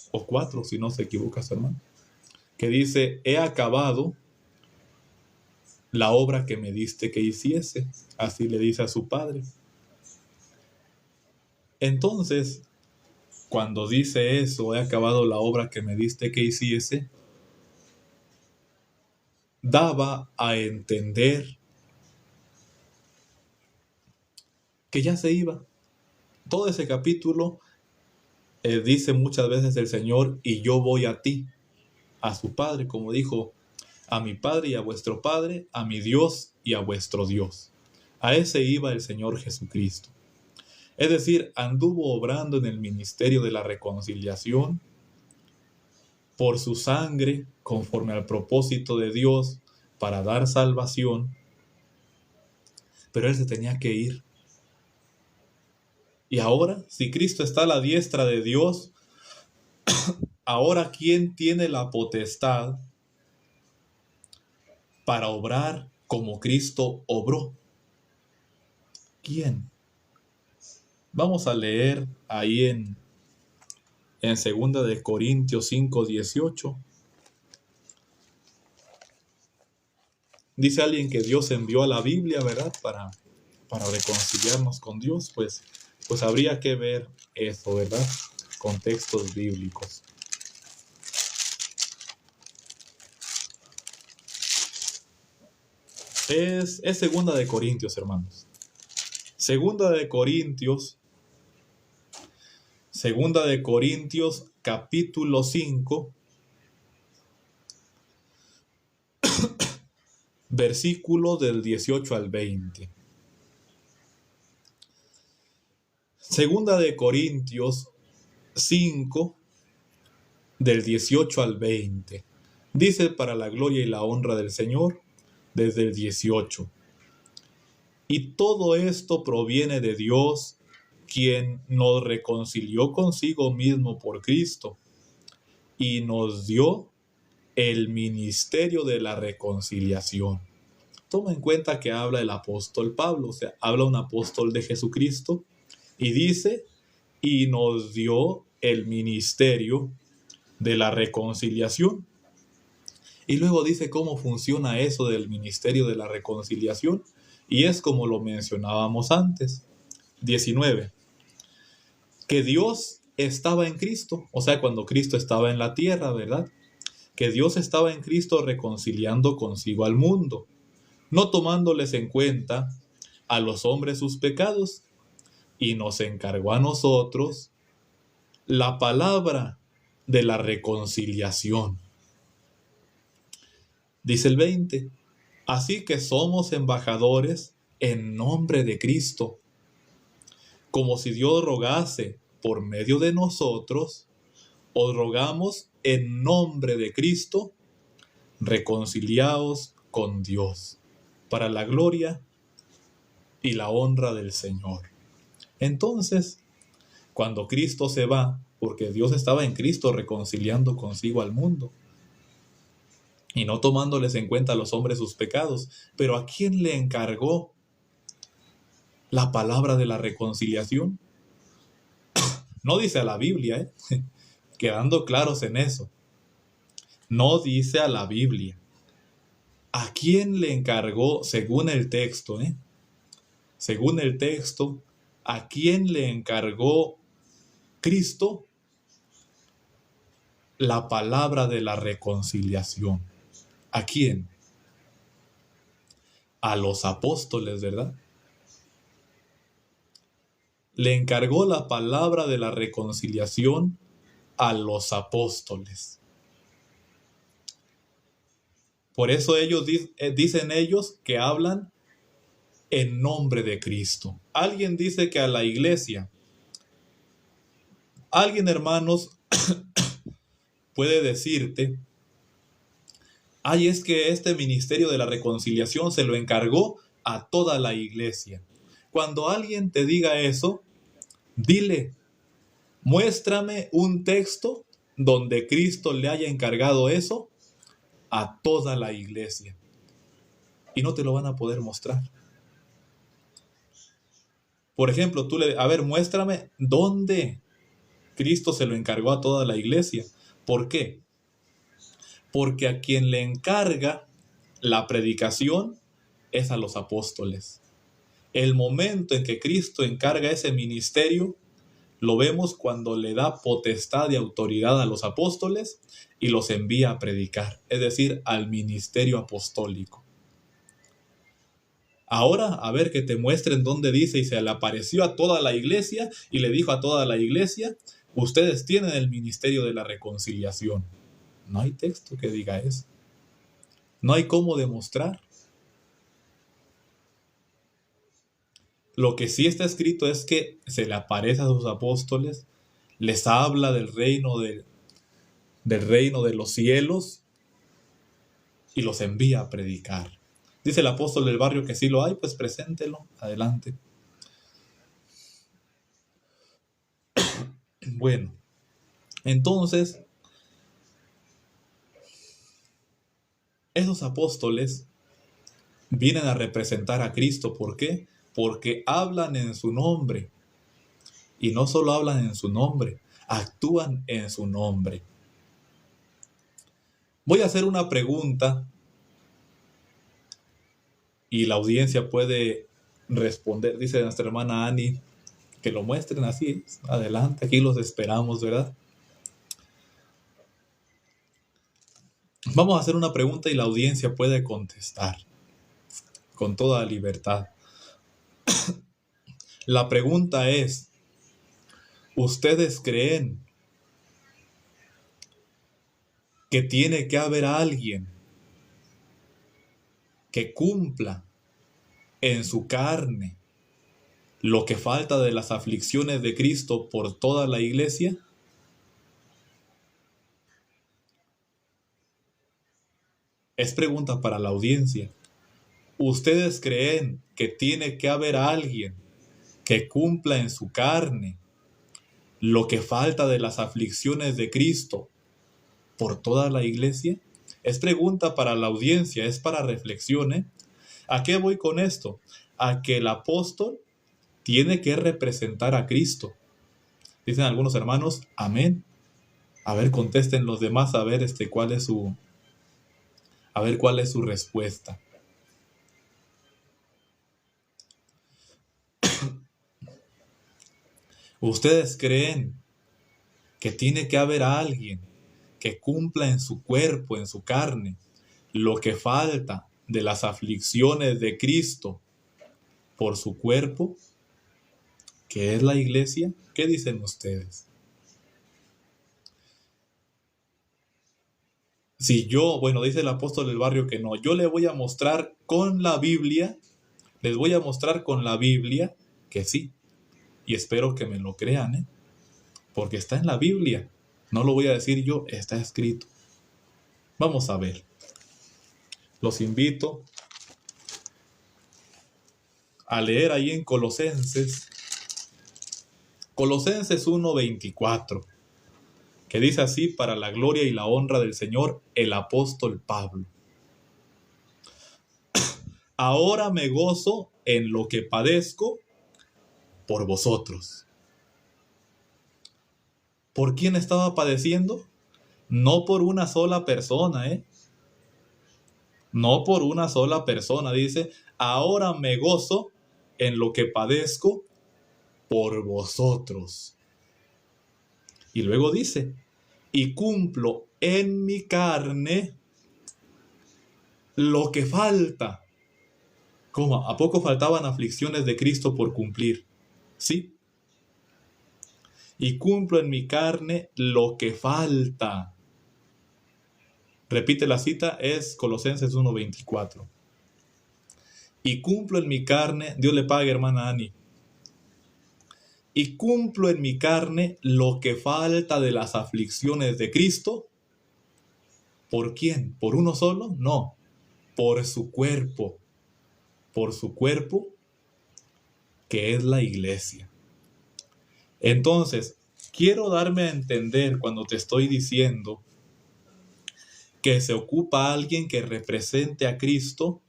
o 4, si no se equivoca, hermano, que dice, he acabado la obra que me diste que hiciese. Así le dice a su Padre. Entonces, cuando dice eso, he acabado la obra que me diste que hiciese, daba a entender que ya se iba. Todo ese capítulo dice muchas veces el Señor, y yo voy a ti, a su Padre, como dijo, a mi Padre y a vuestro Padre, a mi Dios y a vuestro Dios. A ese iba el Señor Jesucristo. Es decir, anduvo obrando en el ministerio de la reconciliación por su sangre, conforme al propósito de Dios para dar salvación, pero Él se tenía que ir. Y ahora, si Cristo está a la diestra de Dios, ahora ¿quién tiene la potestad para obrar como Cristo obró? ¿Quién? Vamos a leer ahí en 2 de Corintios 5:18. Dice alguien que Dios envió a la Biblia, ¿verdad? Para reconciliarnos con Dios, pues habría que ver eso, ¿verdad? Contextos bíblicos. Es 2 de Corintios, hermanos. 2 de Corintios, capítulo 5, versículo del 18 al 20. 2 de Corintios 5, del 18 al 20. Dice, para la gloria y la honra del Señor, desde el 18. Y todo esto proviene de Dios, quien nos reconcilió consigo mismo por Cristo y nos dio el ministerio de la reconciliación. Toma en cuenta que habla el apóstol Pablo, o sea, habla un apóstol de Jesucristo y dice, y nos dio el ministerio de la reconciliación. Y luego dice cómo funciona eso del ministerio de la reconciliación. Y es como lo mencionábamos antes. 19. Que Dios estaba en Cristo, o sea, cuando Cristo estaba en la tierra, ¿verdad? Que Dios estaba en Cristo reconciliando consigo al mundo, no tomándoles en cuenta a los hombres sus pecados, y nos encargó a nosotros la palabra de la reconciliación. Dice el 20, así que somos embajadores en nombre de Cristo, como si Dios rogase por medio de nosotros, os rogamos en nombre de Cristo, reconciliaos con Dios, para la gloria y la honra del Señor. Entonces, cuando Cristo se va, porque Dios estaba en Cristo reconciliando consigo al mundo, y no tomándoles en cuenta a los hombres sus pecados, pero ¿a quién le encargó la palabra de la reconciliación? No dice a la Biblia, quedando claros en eso. No dice a la Biblia. ¿A quién le encargó, según el texto, según el texto, a quién le encargó Cristo la palabra de la reconciliación? ¿A quién? A los apóstoles, ¿verdad? Le encargó la palabra de la reconciliación a los apóstoles. Por eso ellos dicen ellos que hablan en nombre de Cristo. Alguien dice que a la iglesia. Alguien, hermanos, puede decirte, ay, es que este ministerio de la reconciliación se lo encargó a toda la iglesia. Cuando alguien te diga eso, dile, muéstrame un texto donde Cristo le haya encargado eso a toda la iglesia. Y no te lo van a poder mostrar. Por ejemplo, muéstrame dónde Cristo se lo encargó a toda la iglesia. ¿Por qué? Porque a quien le encarga la predicación es a los apóstoles. El momento en que Cristo encarga ese ministerio, lo vemos cuando le da potestad y autoridad a los apóstoles y los envía a predicar, es decir, al ministerio apostólico. Ahora, a ver que te muestren dónde dice y se le apareció a toda la iglesia y le dijo a toda la iglesia, ustedes tienen el ministerio de la reconciliación. No hay texto que diga eso. No hay cómo demostrar. Lo que sí está escrito es que se le aparece a sus apóstoles, les habla del reino de los cielos y los envía a predicar. Dice el apóstol del barrio que sí lo hay, pues preséntelo, adelante. Bueno, entonces, esos apóstoles vienen a representar a Cristo. ¿Por qué? Porque hablan en su nombre. Y no solo hablan en su nombre, actúan en su nombre. Voy a hacer una pregunta y la audiencia puede responder. Dice nuestra hermana Ani que lo muestren así. Adelante, aquí los esperamos, ¿verdad? Vamos a hacer una pregunta y la audiencia puede contestar con toda libertad. La pregunta es, ¿ustedes creen que tiene que haber alguien que cumpla en su carne lo que falta de las aflicciones de Cristo por toda la iglesia? Es pregunta para la audiencia. ¿Ustedes creen que tiene que haber alguien que cumpla en su carne lo que falta de las aflicciones de Cristo por toda la iglesia? Es pregunta para la audiencia, es para reflexión. ¿A qué voy con esto? A que el apóstol tiene que representar a Cristo. Dicen algunos hermanos, amén. A ver, contesten los demás, a ver cuál es su respuesta. ¿Ustedes creen que tiene que haber alguien que cumpla en su cuerpo, en su carne, lo que falta de las aflicciones de Cristo por su cuerpo, que es la iglesia? ¿Qué dicen ustedes? Si yo, bueno, dice el apóstol del barrio que no, yo le voy a mostrar con la Biblia, les voy a mostrar con la Biblia que sí. Y espero que me lo crean, ¿eh? Porque está en la Biblia. No lo voy a decir yo, está escrito. Vamos a ver. Los invito a leer ahí en Colosenses 1:24, que dice así: para la gloria y la honra del Señor, el apóstol Pablo. Ahora me gozo en lo que padezco por vosotros. ¿Por quién estaba padeciendo? No por una sola persona, No por una sola persona. Dice, ahora me gozo en lo que padezco por vosotros. Y luego dice, y cumplo en mi carne lo que falta. ¿Cómo? ¿A poco faltaban aflicciones de Cristo por cumplir? Sí. Y cumplo en mi carne lo que falta. Repite la cita, es Colosenses 1:24. Y cumplo en mi carne, Dios le pague, hermana Ani. Y cumplo en mi carne lo que falta de las aflicciones de Cristo. ¿Por quién? ¿Por uno solo? No, por su cuerpo. Por su cuerpo, que es la iglesia. Entonces, quiero darme a entender cuando te estoy diciendo que se ocupa alguien que represente a Cristo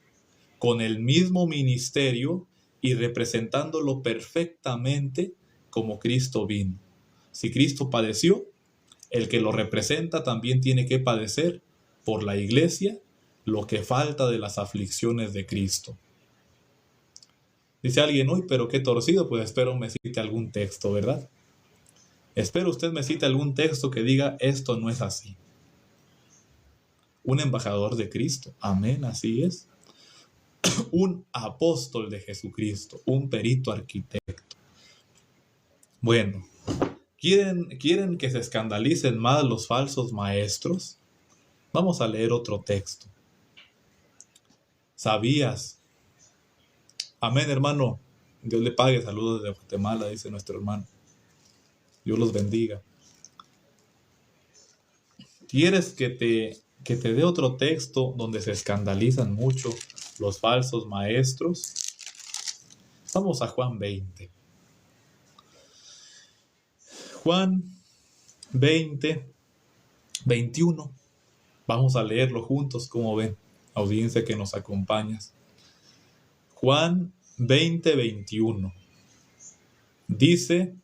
con el mismo ministerio y representándolo perfectamente como Cristo vino. Si Cristo padeció, el que lo representa también tiene que padecer por la iglesia lo que falta de las aflicciones de Cristo. Dice alguien, uy, pero qué torcido, pues espero me cite algún texto, ¿verdad? Espero usted me cite algún texto que diga, esto no es así. Un embajador de Cristo, amén, así es. Un apóstol de Jesucristo, un perito arquitecto. Bueno, ¿quieren que se escandalicen más los falsos maestros? Vamos a leer otro texto. ¿Sabías? Amén, hermano. Dios le pague. Saludos de Guatemala, dice nuestro hermano. Dios los bendiga. ¿Quieres que te dé otro texto donde se escandalizan mucho los falsos maestros? Vamos a Juan 20. Juan 20, 21. Vamos a leerlo juntos, como ven, audiencia que nos acompañas. Juan 20, 21. Dice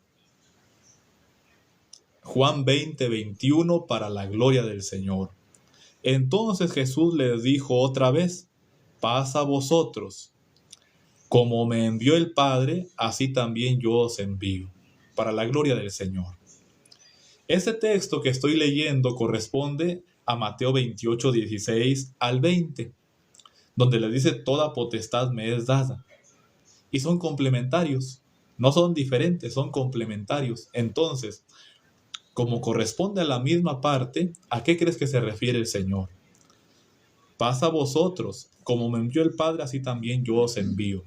Juan 20, 21, para la gloria del Señor. Entonces Jesús les dijo otra vez, paz a vosotros. Como me envió el Padre, así también yo os envío, para la gloria del Señor. Este texto que estoy leyendo corresponde a Mateo 28, 16 al 20, donde le dice, toda potestad me es dada. Y son complementarios, no son diferentes, son complementarios. Entonces, como corresponde a la misma parte, ¿a qué crees que se refiere el Señor? Paz a vosotros, como me envió el Padre, así también yo os envío.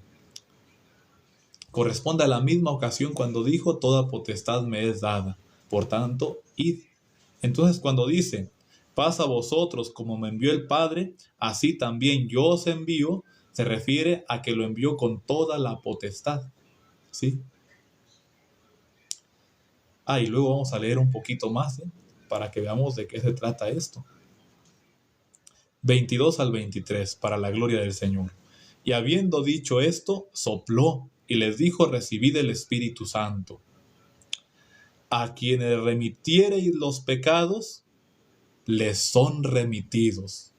Corresponde a la misma ocasión cuando dijo, toda potestad me es dada. Por tanto, id. Entonces, cuando dice, paz a vosotros, como me envió el Padre, así también yo os envío, se refiere a que lo envió con toda la potestad. ¿Sí? Y luego vamos a leer un poquito más, para que veamos de qué se trata esto. 22 al 23, para la gloria del Señor. Y habiendo dicho esto, sopló y les dijo, recibid el Espíritu Santo. A quienes remitiereis los pecados, les son remitidos.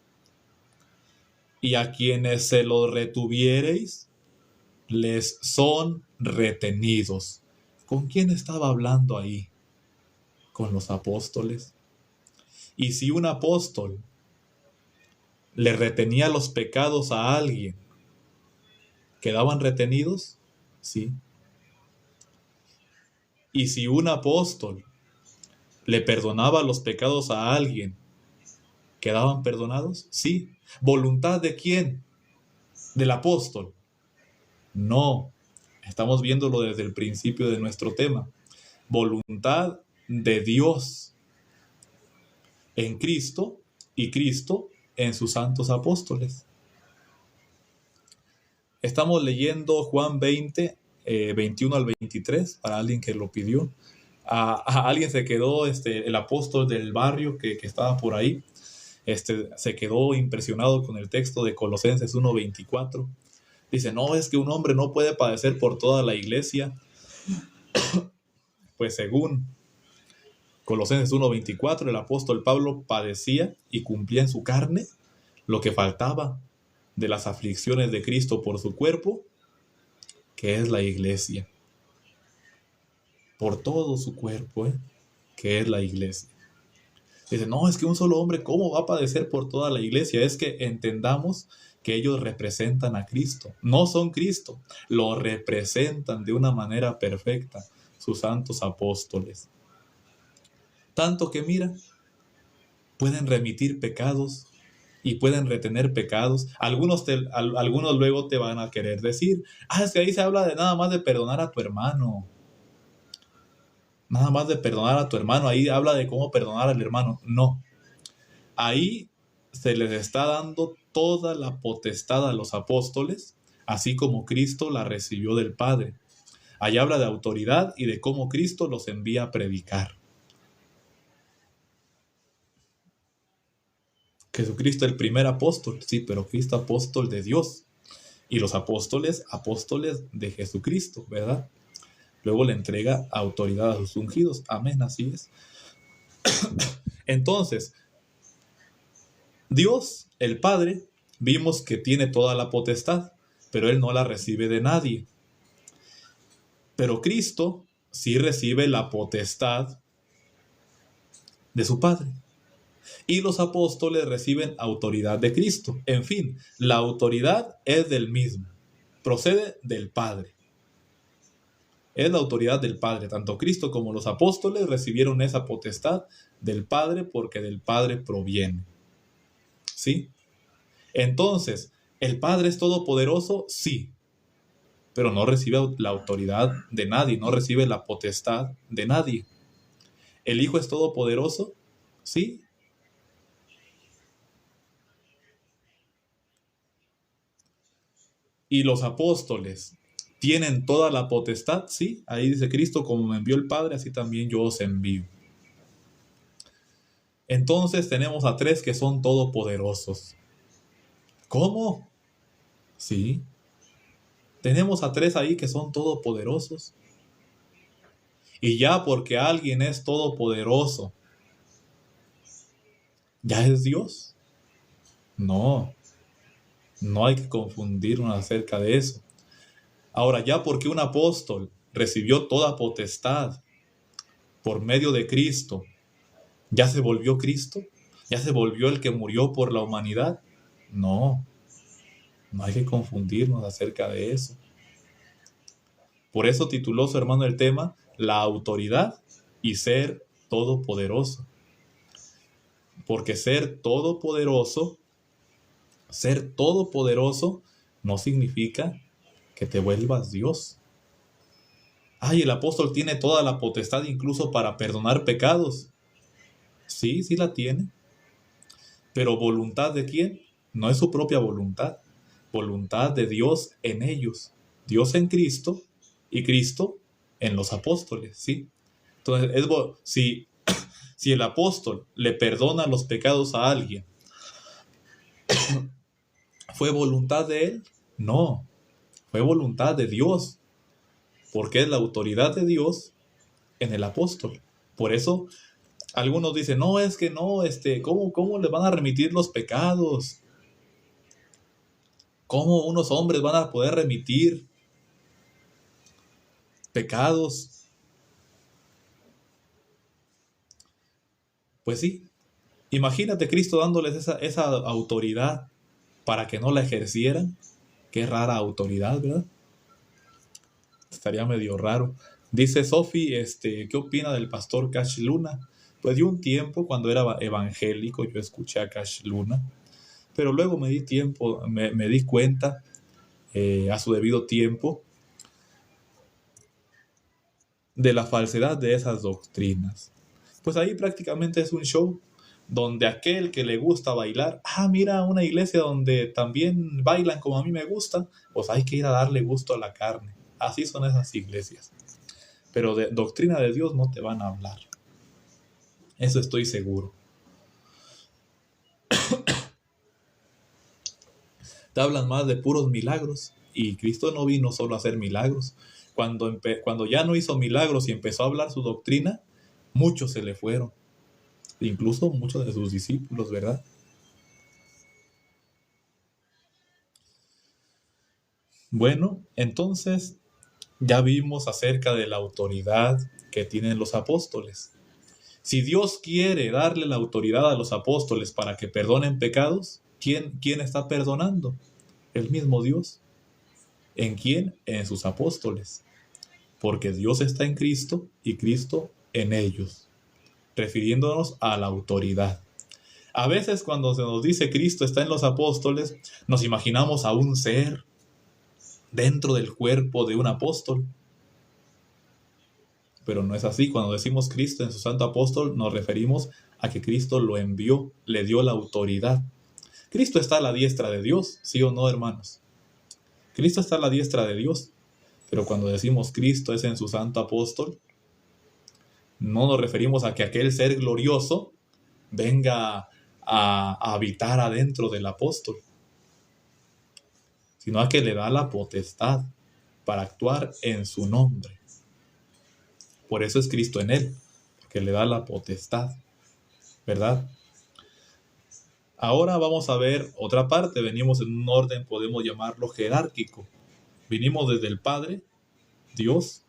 Y a quienes se los retuviereis, les son retenidos. ¿Con quién estaba hablando ahí? Con los apóstoles. Y si un apóstol le retenía los pecados a alguien, ¿quedaban retenidos? Sí. Y si un apóstol le perdonaba los pecados a alguien, ¿quedaban perdonados? Sí. ¿Voluntad de quién? ¿Del apóstol? No. Estamos viéndolo desde el principio de nuestro tema. Voluntad de Dios en Cristo y Cristo en sus santos apóstoles. Estamos leyendo Juan 20, 21 al 23, para alguien que lo pidió. A alguien se quedó, el apóstol del barrio que estaba por ahí, se quedó impresionado con el texto de Colosenses 1:24. Dice, no, es que un hombre no puede padecer por toda la iglesia. Pues según Colosenses 1:24, el apóstol Pablo padecía y cumplía en su carne lo que faltaba de las aflicciones de Cristo por su cuerpo, que es la iglesia. Por todo su cuerpo, que es la iglesia. Dice, no, es que un solo hombre, ¿cómo va a padecer por toda la iglesia? Es que entendamos que ellos representan a Cristo. No son Cristo, lo representan de una manera perfecta sus santos apóstoles. Tanto que mira, pueden remitir pecados y pueden retener pecados. Algunos luego te van a querer decir, es que ahí se habla de nada más de perdonar a tu hermano. Nada más de perdonar a tu hermano, ahí habla de cómo perdonar al hermano. No, ahí se les está dando toda la potestad a los apóstoles, así como Cristo la recibió del Padre. Ahí habla de autoridad y de cómo Cristo los envía a predicar. Jesucristo el primer apóstol, sí, pero Cristo apóstol de Dios. Y los apóstoles de Jesucristo, ¿verdad? Luego le entrega autoridad a sus ungidos. Amén, así es. Entonces, Dios, el Padre, vimos que tiene toda la potestad, pero Él no la recibe de nadie. Pero Cristo sí recibe la potestad de su Padre. Y los apóstoles reciben autoridad de Cristo. En fin, la autoridad es del mismo. Procede del Padre. Es la autoridad del Padre. Tanto Cristo como los apóstoles recibieron esa potestad del Padre porque del Padre proviene. ¿Sí? Entonces, ¿el Padre es todopoderoso? Sí. Pero no recibe la autoridad de nadie, no recibe la potestad de nadie. ¿El Hijo es todopoderoso? Sí. ¿Y los apóstoles tienen toda la potestad? Sí. Ahí dice Cristo, como me envió el Padre, así también yo os envío. Entonces tenemos a tres que son todopoderosos. ¿Cómo? Sí. Tenemos a tres ahí que son todopoderosos. Y ya porque alguien es todopoderoso, ¿ya es Dios? No, no hay que confundirnos acerca de eso. Ahora, ya porque un apóstol recibió toda potestad por medio de Cristo, ¿ya se volvió Cristo? ¿Ya se volvió el que murió por la humanidad? No, no hay que confundirnos acerca de eso. Por eso tituló su hermano el tema, la autoridad y ser todopoderoso. Porque ser todopoderoso no significa que te vuelvas Dios. El apóstol tiene toda la potestad incluso para perdonar pecados. Sí, sí la tiene. Pero ¿voluntad de quién? No es su propia voluntad. Voluntad de Dios en ellos. Dios en Cristo y Cristo en los apóstoles, ¿sí? Entonces, si el apóstol le perdona los pecados a alguien, ¿fue voluntad de él? No, fue voluntad de Dios, porque es la autoridad de Dios en el apóstol. Por eso algunos dicen, no, es que no, ¿cómo les van a remitir los pecados? ¿Cómo unos hombres van a poder remitir pecados? Pues sí, imagínate Cristo dándoles esa autoridad para que no la ejercieran. Qué rara autoridad, ¿verdad? Estaría medio raro. Dice Sophie, ¿qué opina del pastor Cash Luna? Pues de un tiempo, cuando era evangélico, yo escuché a Cash Luna, pero luego me di cuenta, a su debido tiempo, de la falsedad de esas doctrinas. Pues ahí prácticamente es un show donde aquel que le gusta bailar, mira una iglesia donde también bailan como a mí me gusta, pues hay que ir a darle gusto a la carne. Así son esas iglesias. Pero de doctrina de Dios no te van a hablar. Eso estoy seguro. Te hablan más de puros milagros. Y Cristo no vino solo a hacer milagros. Cuando ya no hizo milagros y empezó a hablar su doctrina, muchos se le fueron. Incluso muchos de sus discípulos, ¿verdad? Bueno, entonces ya vimos acerca de la autoridad que tienen los apóstoles. Si Dios quiere darle la autoridad a los apóstoles para que perdonen pecados, ¿quién está perdonando? El mismo Dios. ¿En quién? En sus apóstoles. Porque Dios está en Cristo y Cristo en ellos, refiriéndonos a la autoridad. A veces cuando se nos dice Cristo está en los apóstoles, nos imaginamos a un ser dentro del cuerpo de un apóstol. Pero no es así. Cuando decimos Cristo en su santo apóstol, nos referimos a que Cristo lo envió, le dio la autoridad. Cristo está a la diestra de Dios, ¿sí o no, hermanos? Cristo está a la diestra de Dios. Pero cuando decimos Cristo es en su santo apóstol, no nos referimos a que aquel ser glorioso venga a habitar adentro del apóstol, sino a que le da la potestad para actuar en su nombre. Por eso es Cristo en él, porque le da la potestad, ¿verdad? Ahora vamos a ver otra parte. Venimos en un orden, podemos llamarlo jerárquico. Vinimos desde el Padre, Dios,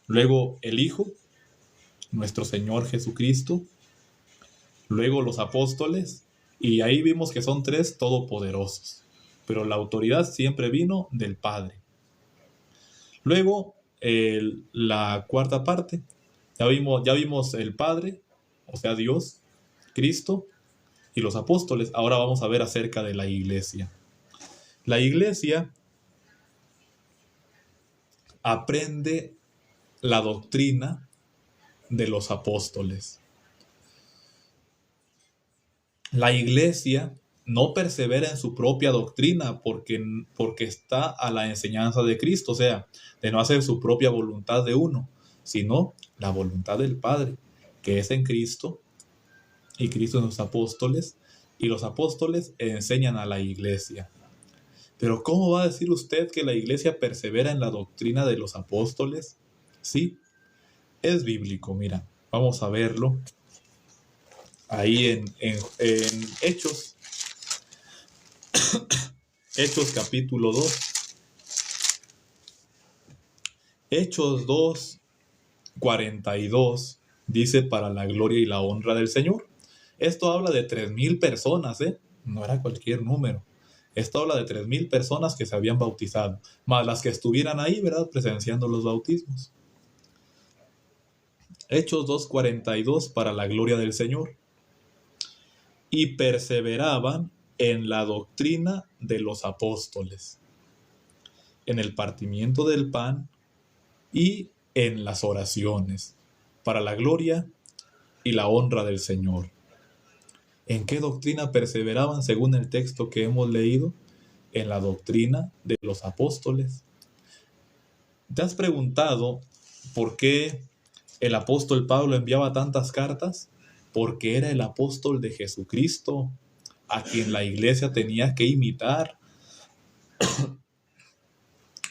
luego el Hijo, nuestro Señor Jesucristo, luego los apóstoles, y ahí vimos que son tres todopoderosos, pero la autoridad siempre vino del Padre. Luego, la cuarta parte, ya vimos el Padre, o sea Dios, Cristo y los apóstoles. Ahora vamos a ver acerca de la iglesia. La iglesia aprende la doctrina de los apóstoles. La iglesia no persevera en su propia doctrina porque está a la enseñanza de Cristo, o sea, de no hacer su propia voluntad de uno, sino la voluntad del Padre, que es en Cristo, y Cristo en los apóstoles, y los apóstoles enseñan a la iglesia. Pero ¿cómo va a decir usted que la iglesia persevera en la doctrina de los apóstoles? Sí, es bíblico, mira, vamos a verlo. Ahí en Hechos, Hechos capítulo 2. Hechos 2, 42, dice para la gloria y la honra del Señor. Esto habla de 3,000 personas, no era cualquier número. Esto habla de 3,000 personas que se habían bautizado, más las que estuvieran ahí, ¿verdad?, presenciando los bautismos. Hechos 2:42 para la gloria del Señor. Y perseveraban en la doctrina de los apóstoles, en el partimiento del pan y en las oraciones, para la gloria y la honra del Señor. ¿En qué doctrina perseveraban según el texto que hemos leído? En la doctrina de los apóstoles. ¿Te has preguntado por qué el apóstol Pablo enviaba tantas cartas? Porque era el apóstol de Jesucristo, a quien la iglesia tenía que imitar,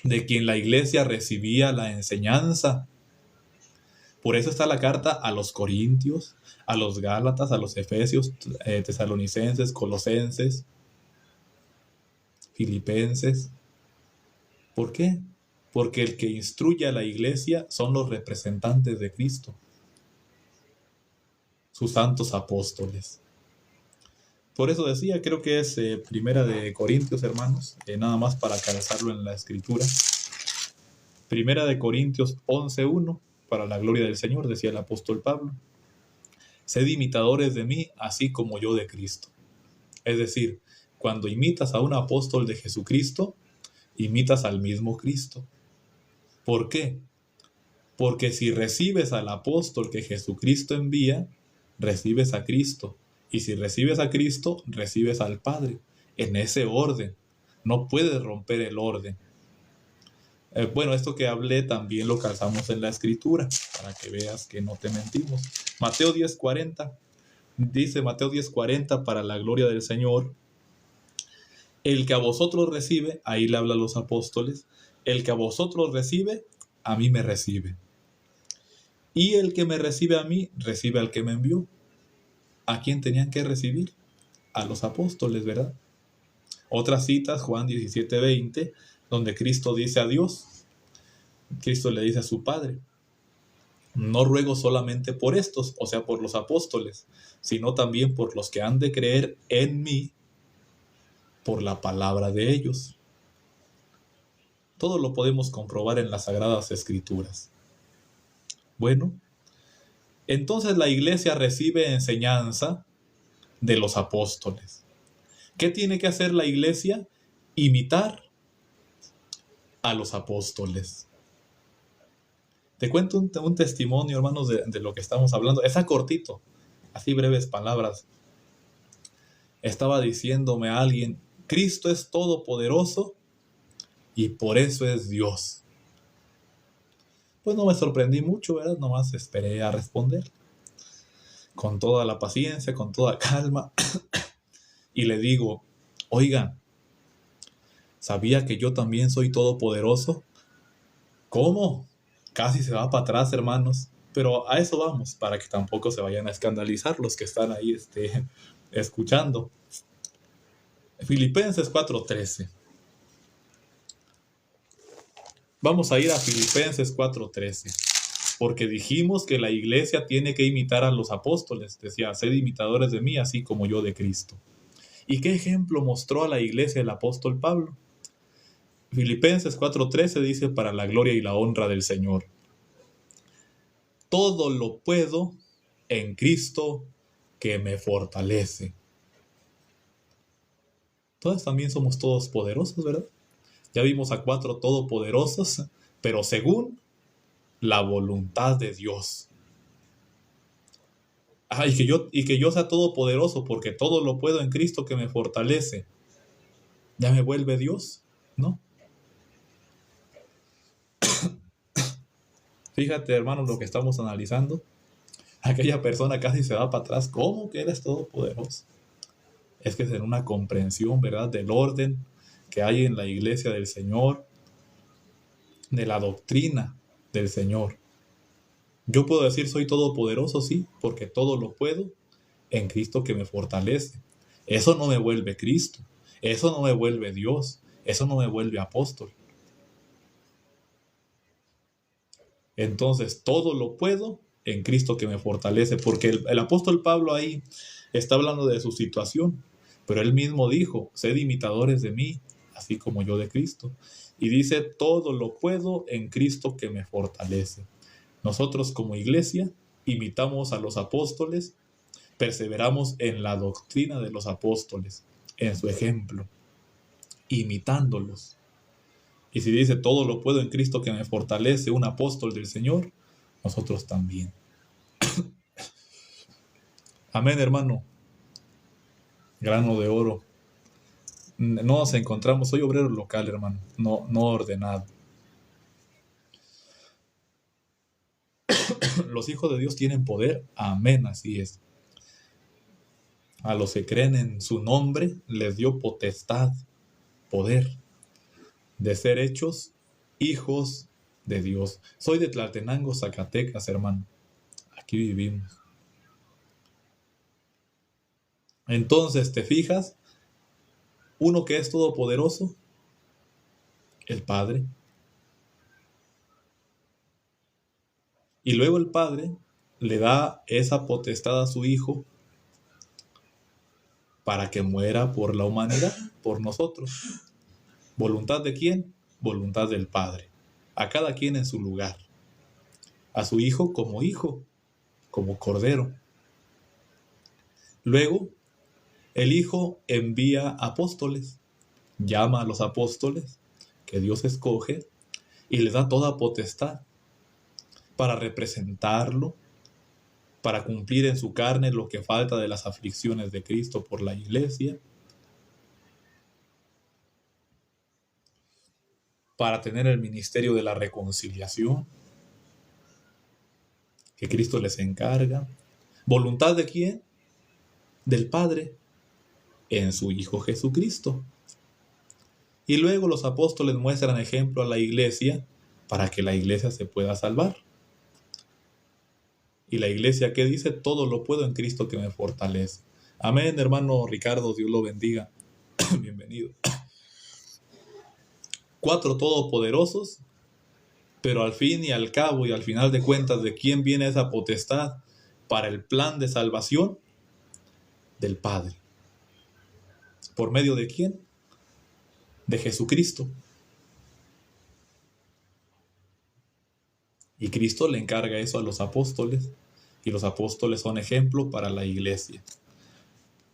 de quien la iglesia recibía la enseñanza. Por eso está la carta a los Corintios, a los Gálatas, a los Efesios, Tesalonicenses, Colosenses, Filipenses. ¿Por qué? Porque el que instruye a la iglesia son los representantes de Cristo, sus santos apóstoles. Por eso decía, creo que es Primera de Corintios, hermanos, nada más para calzarlo en la escritura. Primera de Corintios 11:1, para la gloria del Señor, decía el apóstol Pablo. Sed imitadores de mí, así como yo de Cristo. Es decir, cuando imitas a un apóstol de Jesucristo, imitas al mismo Cristo. ¿Por qué? Porque si recibes al apóstol que Jesucristo envía, recibes a Cristo. Y si recibes a Cristo, recibes al Padre. En ese orden. No puedes romper el orden. Bueno, esto que hablé también lo calzamos en la Escritura, para que veas que no te mentimos. Mateo 10:40. Dice Mateo 10:40, para la gloria del Señor. El que a vosotros recibe, ahí le habla a los apóstoles, el que a vosotros recibe, a mí me recibe. Y el que me recibe a mí, recibe al que me envió. ¿A quién tenían que recibir? A los apóstoles, ¿verdad? Otras citas, Juan 17:20, donde Cristo dice a Dios, Cristo le dice a su Padre, no ruego solamente por estos, o sea, por los apóstoles, sino también por los que han de creer en mí, por la palabra de ellos. Todo lo podemos comprobar en las Sagradas Escrituras. Bueno, entonces la iglesia recibe enseñanza de los apóstoles. ¿Qué tiene que hacer la iglesia? Imitar a los apóstoles. Te cuento un testimonio, hermanos, de lo que estamos hablando. Es a cortito, así breves palabras. Estaba diciéndome a alguien, Cristo es todopoderoso y por eso es Dios. Pues no me sorprendí mucho, ¿verdad? Nomás esperé a responder. Con toda la paciencia, con toda calma. Y le digo, oigan, ¿sabía que yo también soy todopoderoso? ¿Cómo? Casi se va para atrás, hermanos. Pero a eso vamos, para que tampoco se vayan a escandalizar los que están ahí escuchando. Filipenses 4:13. Vamos a ir a Filipenses 4:13. Porque dijimos que la iglesia tiene que imitar a los apóstoles. Decía, sed imitadores de mí, así como yo de Cristo. ¿Y qué ejemplo mostró a la iglesia el apóstol Pablo? Filipenses 4:13 dice, para la gloria y la honra del Señor. Todo lo puedo en Cristo que me fortalece. Todos también somos todos poderosos, ¿verdad? Ya vimos a 4 todopoderosos, pero según la voluntad de Dios. Y que yo sea todopoderoso porque todo lo puedo en Cristo que me fortalece. ¿Ya me vuelve Dios? ¿No? Fíjate, hermanos, lo que estamos analizando. Aquella persona casi se va para atrás. ¿Cómo que eres todopoderoso? Es que es en una comprensión, ¿verdad?, del orden que hay en la iglesia del Señor, de la doctrina del Señor. Yo puedo decir soy todopoderoso, sí, porque todo lo puedo en Cristo que me fortalece. Eso no me vuelve Cristo, eso no me vuelve Dios, eso no me vuelve apóstol. Entonces, todo lo puedo en Cristo que me fortalece, porque el apóstol Pablo ahí está hablando de su situación, pero él mismo dijo, sed imitadores de mí, así como yo de Cristo. Y dice, todo lo puedo en Cristo que me fortalece. Nosotros como iglesia imitamos a los apóstoles, perseveramos en la doctrina de los apóstoles, en su ejemplo, imitándolos. Y si dice, todo lo puedo en Cristo que me fortalece, un apóstol del Señor, nosotros también. Amén, hermano. Grano de oro. No nos encontramos, soy obrero local, hermano, no ordenado. Los hijos de Dios tienen poder, amén, así es. A los que creen en su nombre les dio potestad, poder, de ser hechos hijos de Dios. Soy de Tlaltenango, Zacatecas, hermano. Aquí vivimos. Entonces, ¿te fijas? Uno que es todopoderoso, el Padre. Y luego el Padre le da esa potestad a su Hijo para que muera por la humanidad, por nosotros. ¿Voluntad de quién? Voluntad del Padre. A cada quien en su lugar. A su Hijo, como Cordero. Luego, el Hijo envía apóstoles, llama a los apóstoles que Dios escoge y les da toda potestad para representarlo, para cumplir en su carne lo que falta de las aflicciones de Cristo por la iglesia, para tener el ministerio de la reconciliación que Cristo les encarga. ¿Voluntad de quién? Del Padre en su Hijo Jesucristo. Y luego los apóstoles muestran ejemplo a la iglesia para que la iglesia se pueda salvar. Y la iglesia que dice, todo lo puedo en Cristo que me fortalece. Amén, hermano Ricardo, Dios lo bendiga. Bienvenido. 4 todopoderosos, pero al fin y al cabo y al final de cuentas, ¿de quién viene esa potestad para el plan de salvación? Del Padre. ¿Por medio de quién? De Jesucristo. Y Cristo le encarga eso a los apóstoles, y los apóstoles son ejemplo para la iglesia.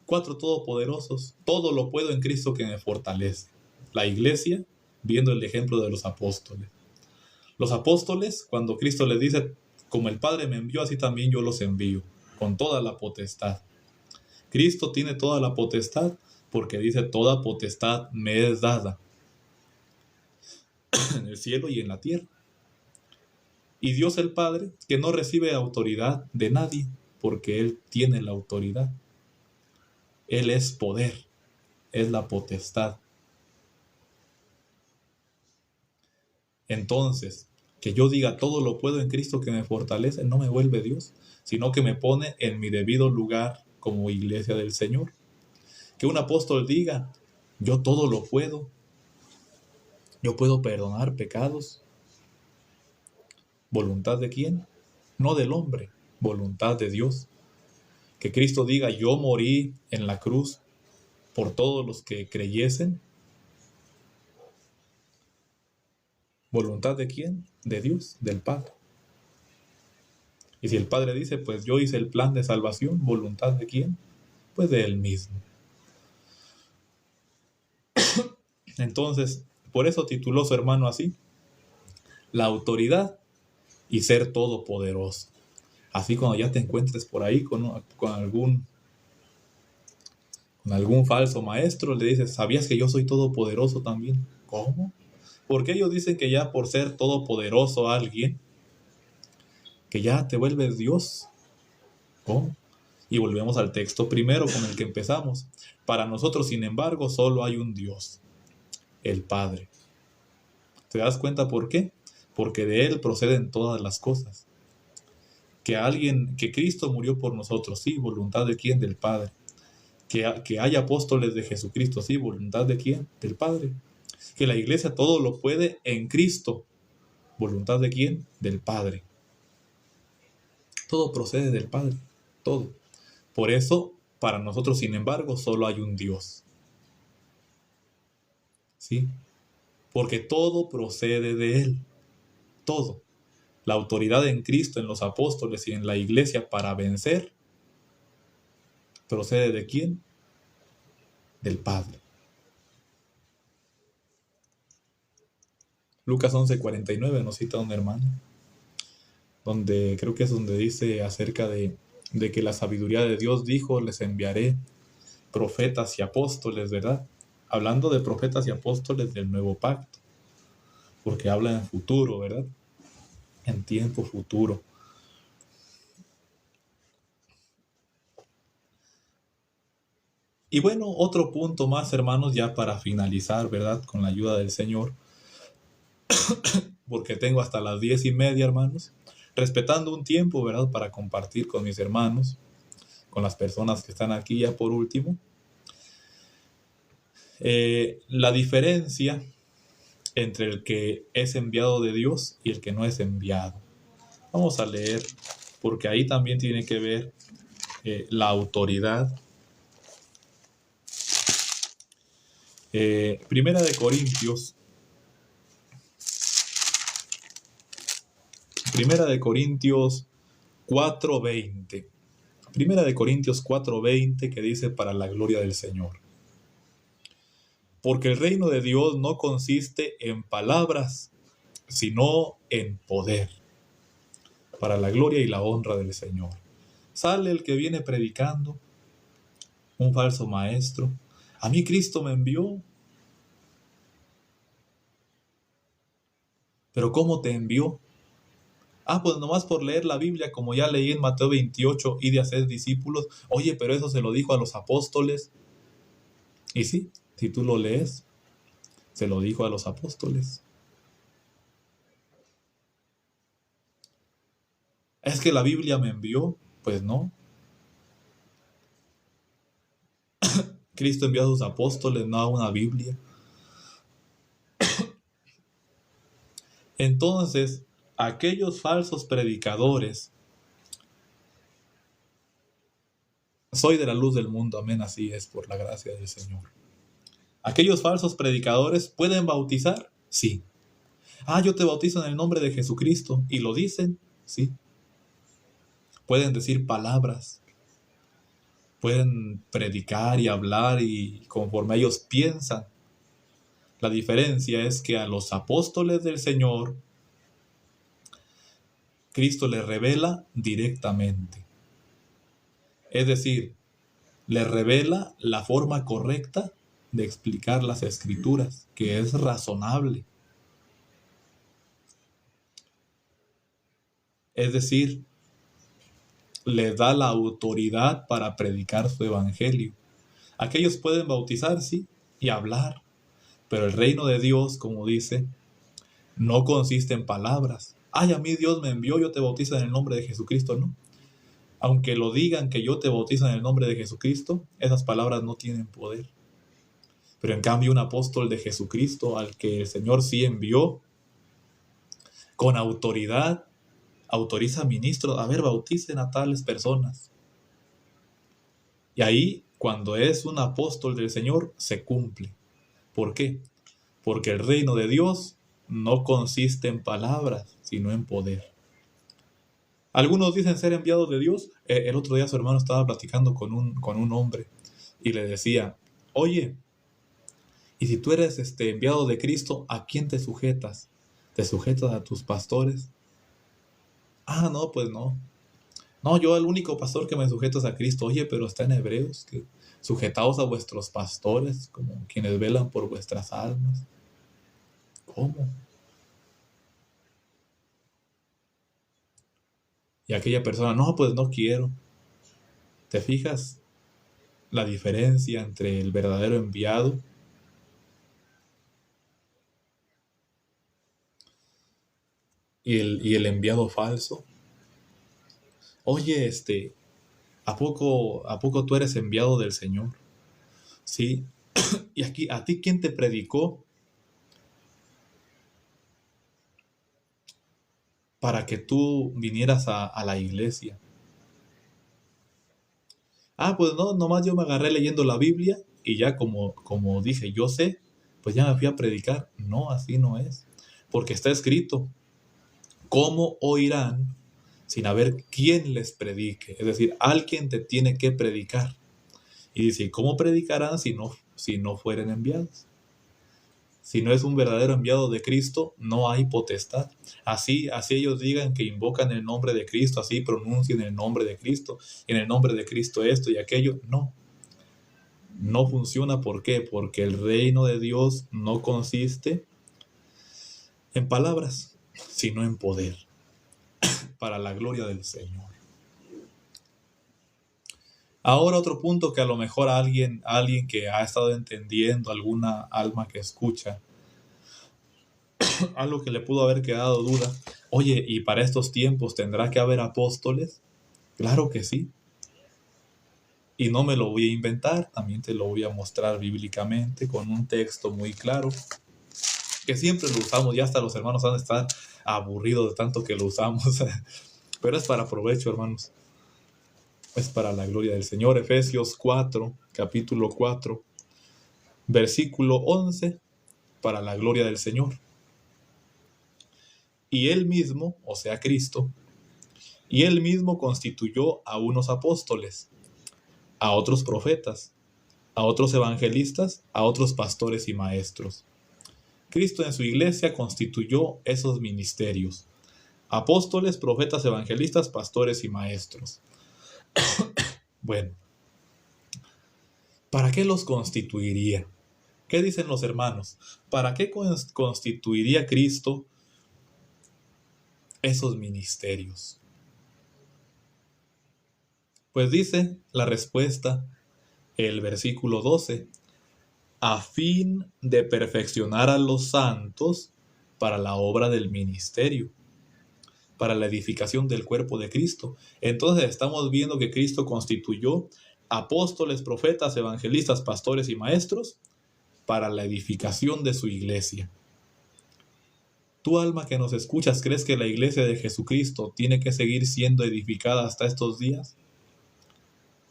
4 todopoderosos, todo lo puedo en Cristo que me fortalece. La iglesia, viendo el ejemplo de los apóstoles. Los apóstoles, cuando Cristo les dice, como el Padre me envió, así también yo los envío, con toda la potestad. Cristo tiene toda la potestad, porque dice, toda potestad me es dada, en el cielo y en la tierra. Y Dios el Padre, que no recibe autoridad de nadie, porque Él tiene la autoridad. Él es poder, es la potestad. Entonces, que yo diga todo lo puedo en Cristo que me fortalece, no me vuelve Dios, sino que me pone en mi debido lugar como iglesia del Señor. Que un apóstol diga, yo todo lo puedo, yo puedo perdonar pecados. ¿Voluntad de quién? No del hombre, voluntad de Dios. Que Cristo diga, yo morí en la cruz por todos los que creyesen. ¿Voluntad de quién? De Dios, del Padre. Y si el Padre dice, pues yo hice el plan de salvación, ¿voluntad de quién? Pues de Él mismo. Entonces, por eso tituló su hermano así, la autoridad y ser todopoderoso. Así cuando ya te encuentres por ahí con algún falso maestro, le dices, ¿sabías que yo soy todopoderoso también? ¿Cómo? Porque ellos dicen que ya por ser todopoderoso alguien, que ya te vuelves Dios. ¿Cómo? Y volvemos al texto primero con el que empezamos. Para nosotros, sin embargo, solo hay un Dios, el Padre. ¿Te das cuenta por qué? Porque de Él proceden todas las cosas. Que Cristo murió por nosotros, sí, voluntad de quién, del Padre. Que hay apóstoles de Jesucristo, sí, voluntad de quién, del Padre. Que la iglesia todo lo puede en Cristo, voluntad de quién, del Padre. Todo procede del Padre, todo. Por eso, para nosotros, sin embargo, solo hay un Dios. ¿Sí? Porque todo procede de Él, todo. La autoridad en Cristo, en los apóstoles y en la iglesia para vencer, procede de quién? Del Padre. Lucas 11:49 nos cita un hermano, donde creo que es donde dice acerca de que la sabiduría de Dios dijo, les enviaré profetas y apóstoles, ¿verdad? Hablando de profetas y apóstoles del nuevo pacto, porque habla en futuro, ¿verdad? En tiempo futuro. Y bueno, otro punto más, hermanos, ya para finalizar, ¿verdad? Con la ayuda del Señor. porque tengo hasta las 10:30, hermanos, respetando un tiempo, ¿verdad?, para compartir con mis hermanos, con las personas que están aquí ya por último. La diferencia entre el que es enviado de Dios y el que no es enviado. Vamos a leer, porque ahí también tiene que ver la autoridad. Primera de Corintios 4:20. Primera de Corintios 4:20, que dice: para la gloria del Señor. Porque el reino de Dios no consiste en palabras, sino en poder, para la gloria y la honra del Señor. Sale el que viene predicando, un falso maestro: a mí Cristo me envió. ¿Pero cómo te envió? Pues nomás por leer la Biblia, como ya leí en Mateo 28, y de hacer discípulos. Oye, pero eso se lo dijo a los apóstoles. Y sí, si tú lo lees, se lo dijo a los apóstoles. ¿Es que la Biblia me envió? Pues no. Cristo envió a sus apóstoles, no a una Biblia. Entonces, aquellos falsos predicadores, soy de la luz del mundo, amén, así es, por la gracia del Señor. Aquellos falsos predicadores pueden bautizar, sí. Yo te bautizo en el nombre de Jesucristo, y lo dicen, sí. Pueden decir palabras, pueden predicar y hablar y conforme ellos piensan. La diferencia es que a los apóstoles del Señor, Cristo les revela directamente. Es decir, les revela la forma correcta de explicar las Escrituras, que es razonable. Es decir, les da la autoridad para predicar su evangelio. Aquellos pueden bautizar, sí, y hablar, pero el reino de Dios, como dice, no consiste en palabras. A mí Dios me envió, yo te bautizo en el nombre de Jesucristo, no. Aunque lo digan que yo te bautizo en el nombre de Jesucristo, esas palabras no tienen poder. Pero en cambio un apóstol de Jesucristo, al que el Señor sí envió, con autoridad, autoriza a ministros: a ver, bauticen a tales personas. Y ahí, cuando es un apóstol del Señor, se cumple. ¿Por qué? Porque el reino de Dios no consiste en palabras, sino en poder. Algunos dicen ser enviados de Dios. El otro día su hermano estaba platicando con un hombre y le decía: oye, y si tú eres enviado de Cristo, ¿a quién te sujetas? ¿Te sujetas a tus pastores? No, pues no. No, yo el único pastor que me sujeto es a Cristo. Oye, pero está en Hebreos, que sujetaos a vuestros pastores, como quienes velan por vuestras almas. ¿Cómo? Y aquella persona: no, pues no quiero. ¿Te fijas la diferencia entre el verdadero enviado y el enviado falso? Oye, ¿a poco tú eres enviado del Señor? Sí. ¿Y aquí a ti quién te predicó para que tú vinieras a la iglesia? Pues no, nomás yo me agarré leyendo la Biblia y ya como dije, yo sé, pues ya me fui a predicar. No, así no es. Porque está escrito: ¿cómo oirán sin haber quien les predique? Es decir, alguien te tiene que predicar. Y dice: ¿cómo predicarán si no fueren enviados? Si no es un verdadero enviado de Cristo, no hay potestad. Así ellos digan que invocan el nombre de Cristo, así pronuncien el nombre de Cristo, en el nombre de Cristo esto y aquello. No funciona. ¿Por qué? Porque el reino de Dios no consiste en palabras, sino en poder, para la gloria del Señor. Ahora otro punto que a lo mejor alguien que ha estado entendiendo, alguna alma que escucha, Algo que le pudo haber quedado duda. Oye, ¿y para estos tiempos tendrá que haber apóstoles? Claro que sí. Y no me lo voy a inventar, también te lo voy a mostrar bíblicamente con un texto muy claro, que siempre lo usamos, ya hasta los hermanos han de estar aburridos de tanto que lo usamos, pero es para provecho, hermanos. Es para la gloria del Señor. Efesios 4, capítulo 4, versículo 11, para la gloria del Señor. Y Él mismo, o sea Cristo, y Él mismo constituyó a unos apóstoles, a otros profetas, a otros evangelistas, a otros pastores y maestros. Cristo en su iglesia constituyó esos ministerios: apóstoles, profetas, evangelistas, pastores y maestros. Bueno, ¿para qué los constituiría? ¿Qué dicen los hermanos? ¿Para qué constituiría Cristo esos ministerios? Pues dice la respuesta, el versículo 12, a fin de perfeccionar a los santos para la obra del ministerio, para la edificación del cuerpo de Cristo. Entonces estamos viendo que Cristo constituyó apóstoles, profetas, evangelistas, pastores y maestros para la edificación de su iglesia. ¿Tu alma que nos escuchas crees que la iglesia de Jesucristo tiene que seguir siendo edificada hasta estos días?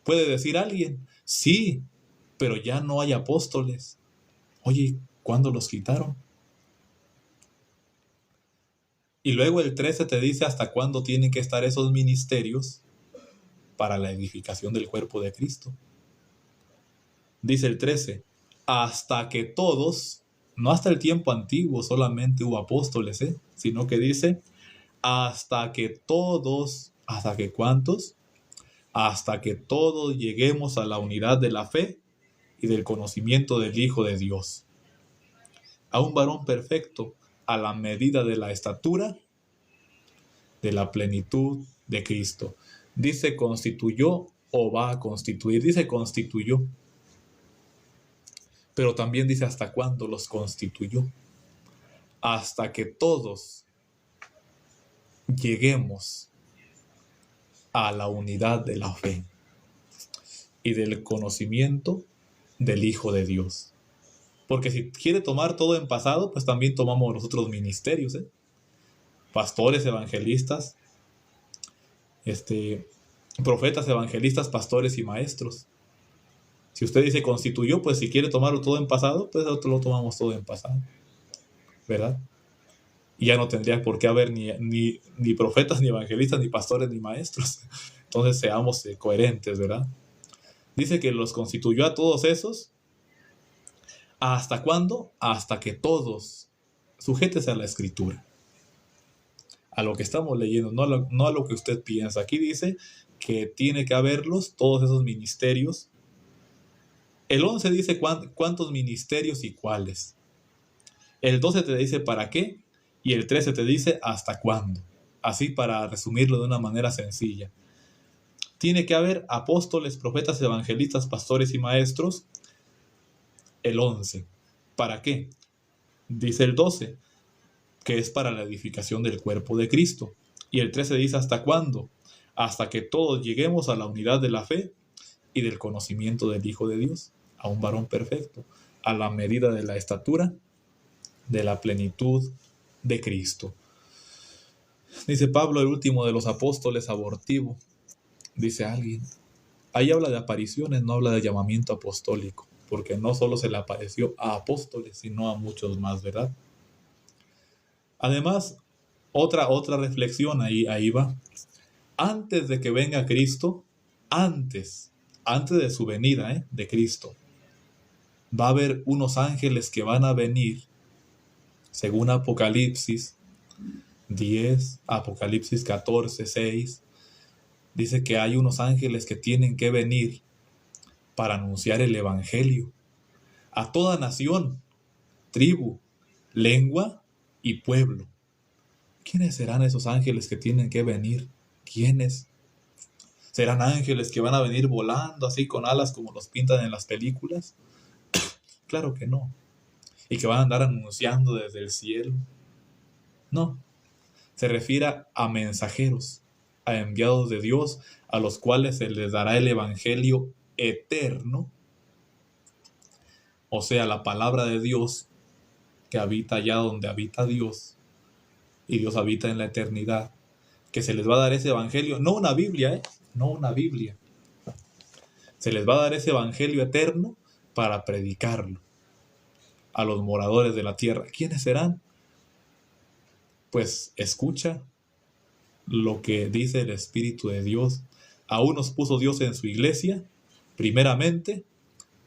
Puede decir alguien, sí, pero ya no hay apóstoles. Oye, ¿cuándo los quitaron? Y luego el 13 te dice hasta cuándo tienen que estar esos ministerios para la edificación del cuerpo de Cristo. Dice el 13, hasta que todos, no hasta el tiempo antiguo solamente hubo apóstoles, sino que dice, hasta que todos, ¿hasta que cuántos? Hasta que todos lleguemos a la unidad de la fe y del conocimiento del Hijo de Dios, a un varón perfecto, a la medida de la estatura de la plenitud de Cristo. Dice constituyó o va a constituir. Dice constituyó. Pero también dice hasta cuándo los constituyó. Hasta que todos lleguemos a la unidad de la fe y del conocimiento del Hijo de Dios. Porque si quiere tomar todo en pasado, pues también tomamos los otros ministerios, pastores, evangelistas, profetas, evangelistas, pastores y maestros. Si usted dice constituyó, pues si quiere tomarlo todo en pasado, pues nosotros lo tomamos todo en pasado, ¿verdad? Y ya no tendría por qué haber ni profetas, ni evangelistas, ni pastores, ni maestros. Entonces seamos coherentes, ¿verdad? Dice que los constituyó a todos esos. ¿Hasta cuándo? Hasta que todos, sujétese a la escritura, a lo que estamos leyendo, no a lo que usted piensa. Aquí dice que tiene que haberlos, todos esos ministerios. El 11 dice cuántos ministerios y cuáles. El 12 te dice para qué. Y el 13 te dice hasta cuándo. Así para resumirlo de una manera sencilla. Tiene que haber apóstoles, profetas, evangelistas, pastores y maestros. El 11. ¿Para qué? Dice el 12, que es para la edificación del cuerpo de Cristo. Y el 13 dice hasta cuándo. Hasta que todos lleguemos a la unidad de la fe y del conocimiento del Hijo de Dios, a un varón perfecto, a la medida de la estatura de la plenitud de Cristo. Dice Pablo, el último de los apóstoles abortivo. Dice alguien, ahí habla de apariciones, no habla de llamamiento apostólico, porque no solo se le apareció a apóstoles, sino a muchos más, ¿verdad? Además, otra reflexión, ahí va. Antes de que venga Cristo, antes de su venida, de Cristo, va a haber unos ángeles que van a venir, según Apocalipsis 10, Apocalipsis 14, 6, dice que hay unos ángeles que tienen que venir para anunciar el evangelio a toda nación, tribu, lengua y pueblo. ¿Quiénes serán esos ángeles que tienen que venir? ¿Quiénes? ¿Serán ángeles que van a venir volando así con alas como los pintan en las películas? Claro que no. Y que van a andar anunciando desde el cielo. No, se refiere a mensajeros, a enviados de Dios, a los cuales se les dará el evangelio eterno, o sea, la palabra de Dios que habita allá donde habita Dios, y Dios habita en la eternidad, que se les va a dar ese evangelio, no una Biblia, no una Biblia. Se les va a dar ese evangelio eterno para predicarlo a los moradores de la tierra. ¿Quiénes serán? Pues escucha lo que dice el Espíritu de Dios. A unos puso Dios en su iglesia, primeramente,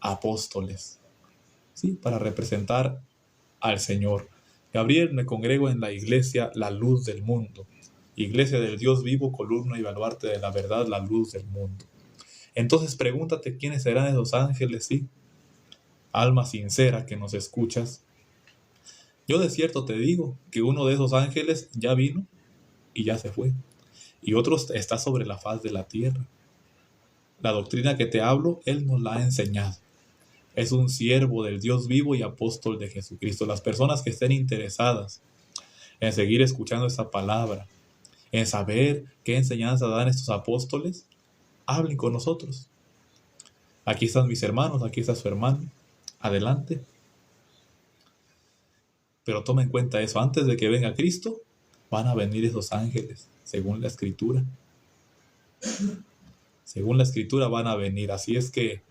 apóstoles, ¿sí? Para representar al Señor. Gabriel, me congrego en la iglesia, la luz del mundo. Iglesia del Dios vivo, columna y baluarte de la verdad, la luz del mundo. Entonces pregúntate quiénes serán esos ángeles, ¿sí? Alma sincera que nos escuchas. Yo de cierto te digo que uno de esos ángeles ya vino y ya se fue, y otro está sobre la faz de la tierra. La doctrina que te hablo, Él nos la ha enseñado. Es un siervo del Dios vivo y apóstol de Jesucristo. Las personas que estén interesadas en seguir escuchando esta palabra, en saber qué enseñanza dan estos apóstoles, hablen con nosotros. Aquí están mis hermanos, aquí está su hermano. Adelante. Pero toma en cuenta eso, antes de que venga Cristo, van a venir esos ángeles, según la Escritura. Según la Escritura van a venir. Así es que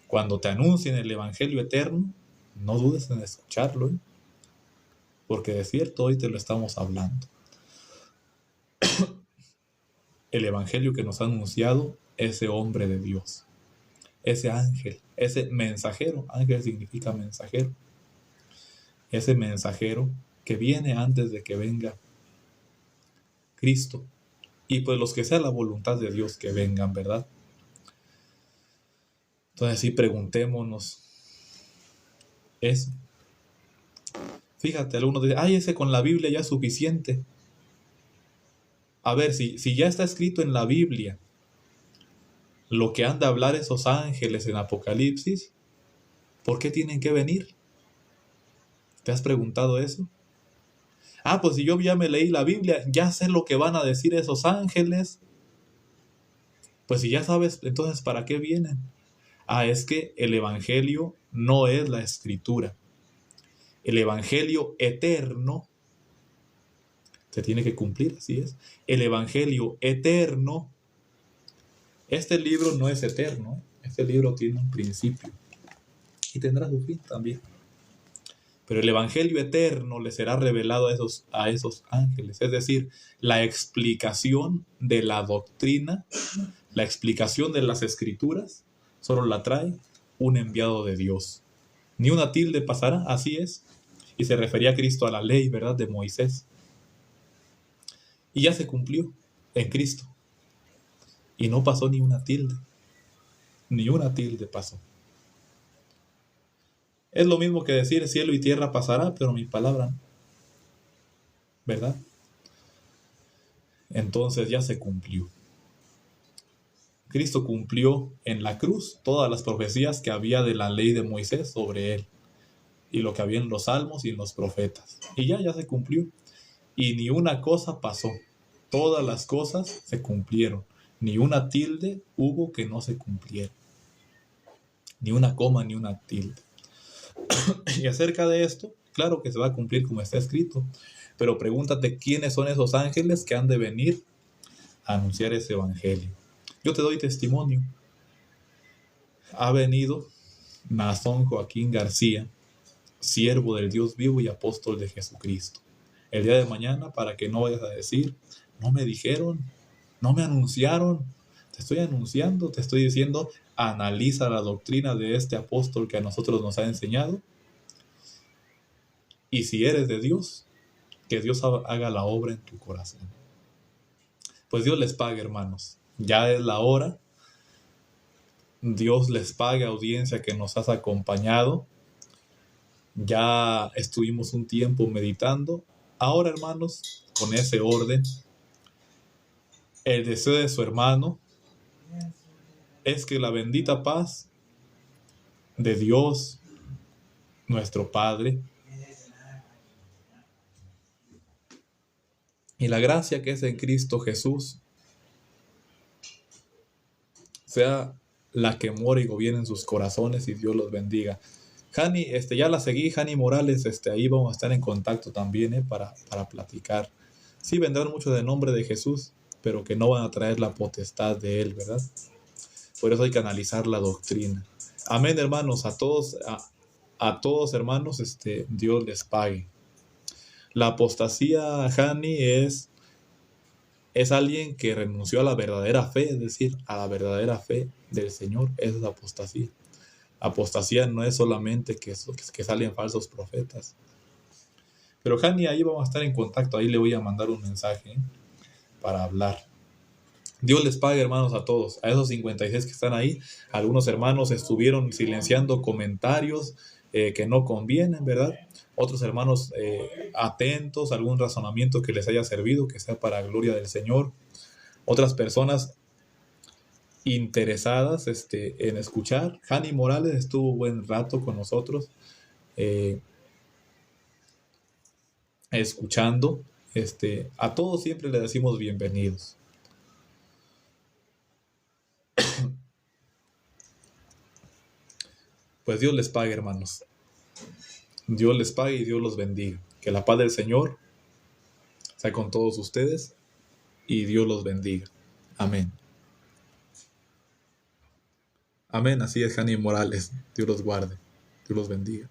cuando te anuncien el Evangelio eterno, no dudes en escucharlo, porque de cierto hoy te lo estamos hablando. El Evangelio que nos ha anunciado ese hombre de Dios, ese ángel, ese mensajero. Ángel significa mensajero. Ese mensajero que viene antes de que venga Cristo. Y pues los que sea la voluntad de Dios que vengan, ¿verdad? Entonces sí, preguntémonos eso. Fíjate, algunos dicen, ay, ese con la Biblia ya es suficiente. A ver, si ya está escrito en la Biblia lo que han de hablar esos ángeles en Apocalipsis, ¿por qué tienen que venir? ¿Te has preguntado eso? Ah, pues si yo ya me leí la Biblia, ya sé lo que van a decir esos ángeles. Pues si ya sabes, entonces ¿para qué vienen? Ah, es que el Evangelio no es la Escritura. El Evangelio eterno se tiene que cumplir, así es. El Evangelio eterno. Este libro no es eterno. Este libro tiene un principio y tendrá su fin también. Pero el Evangelio eterno le será revelado a esos ángeles. Es decir, la explicación de la doctrina, la explicación de las Escrituras, solo la trae un enviado de Dios. Ni una tilde pasará, así es. Y se refería a Cristo, a la ley, ¿verdad?, de Moisés. Y ya se cumplió en Cristo. Y no pasó ni una tilde. Ni una tilde pasó. Es lo mismo que decir cielo y tierra pasará, pero mi palabra no. ¿Verdad? Entonces ya se cumplió. Cristo cumplió en la cruz todas las profecías que había de la ley de Moisés sobre él. Y lo que había en los salmos y en los profetas. Y ya se cumplió. Y ni una cosa pasó. Todas las cosas se cumplieron. Ni una tilde hubo que no se cumpliera. Ni una coma, ni una tilde. Y acerca de esto, claro que se va a cumplir como está escrito. Pero pregúntate quiénes son esos ángeles que han de venir a anunciar ese evangelio. Yo te doy testimonio. Ha venido Nazón Joaquín García, siervo del Dios vivo y apóstol de Jesucristo. El día de mañana, para que no vayas a decir, no me dijeron, no me anunciaron. Te estoy anunciando, te estoy diciendo, analiza la doctrina de este apóstol que a nosotros nos ha enseñado. Y si eres de Dios, que Dios haga la obra en tu corazón. Pues Dios les pague, hermanos. Ya es la hora. Dios les pague, audiencia que nos has acompañado. Ya estuvimos un tiempo meditando. Ahora, hermanos, con ese orden, el deseo de su hermano es que la bendita paz de Dios, nuestro Padre, y la gracia que es en Cristo Jesús sea la que mora y gobierna en sus corazones, y Dios los bendiga. Jani, ya la seguí, Jani Morales, ahí vamos a estar en contacto también, para platicar. Sí, vendrán muchos de nombre de Jesús, pero que no van a traer la potestad de Él, ¿verdad? Por eso hay que analizar la doctrina. Amén, hermanos, a todos, hermanos, Dios les pague. La apostasía, Jani, es alguien que renunció a la verdadera fe, es decir, a la verdadera fe del Señor. Esa es apostasía. Apostasía no es solamente que salen falsos profetas. Pero Jani, ahí vamos a estar en contacto, ahí le voy a mandar un mensaje, para hablar. Dios les pague, hermanos, a todos. A esos 56 que están ahí, algunos hermanos estuvieron silenciando comentarios que no convienen, ¿verdad? Otros hermanos atentos a algún razonamiento que les haya servido, que sea para gloria del Señor. Otras personas interesadas en escuchar. Jani Morales estuvo buen rato con nosotros, escuchando. A todos siempre le decimos bienvenidos. Pues Dios les pague, hermanos. Dios les pague y Dios los bendiga. Que la paz del Señor sea con todos ustedes y Dios los bendiga. Amén. Amén. Así es, Jani Morales. Dios los guarde. Dios los bendiga.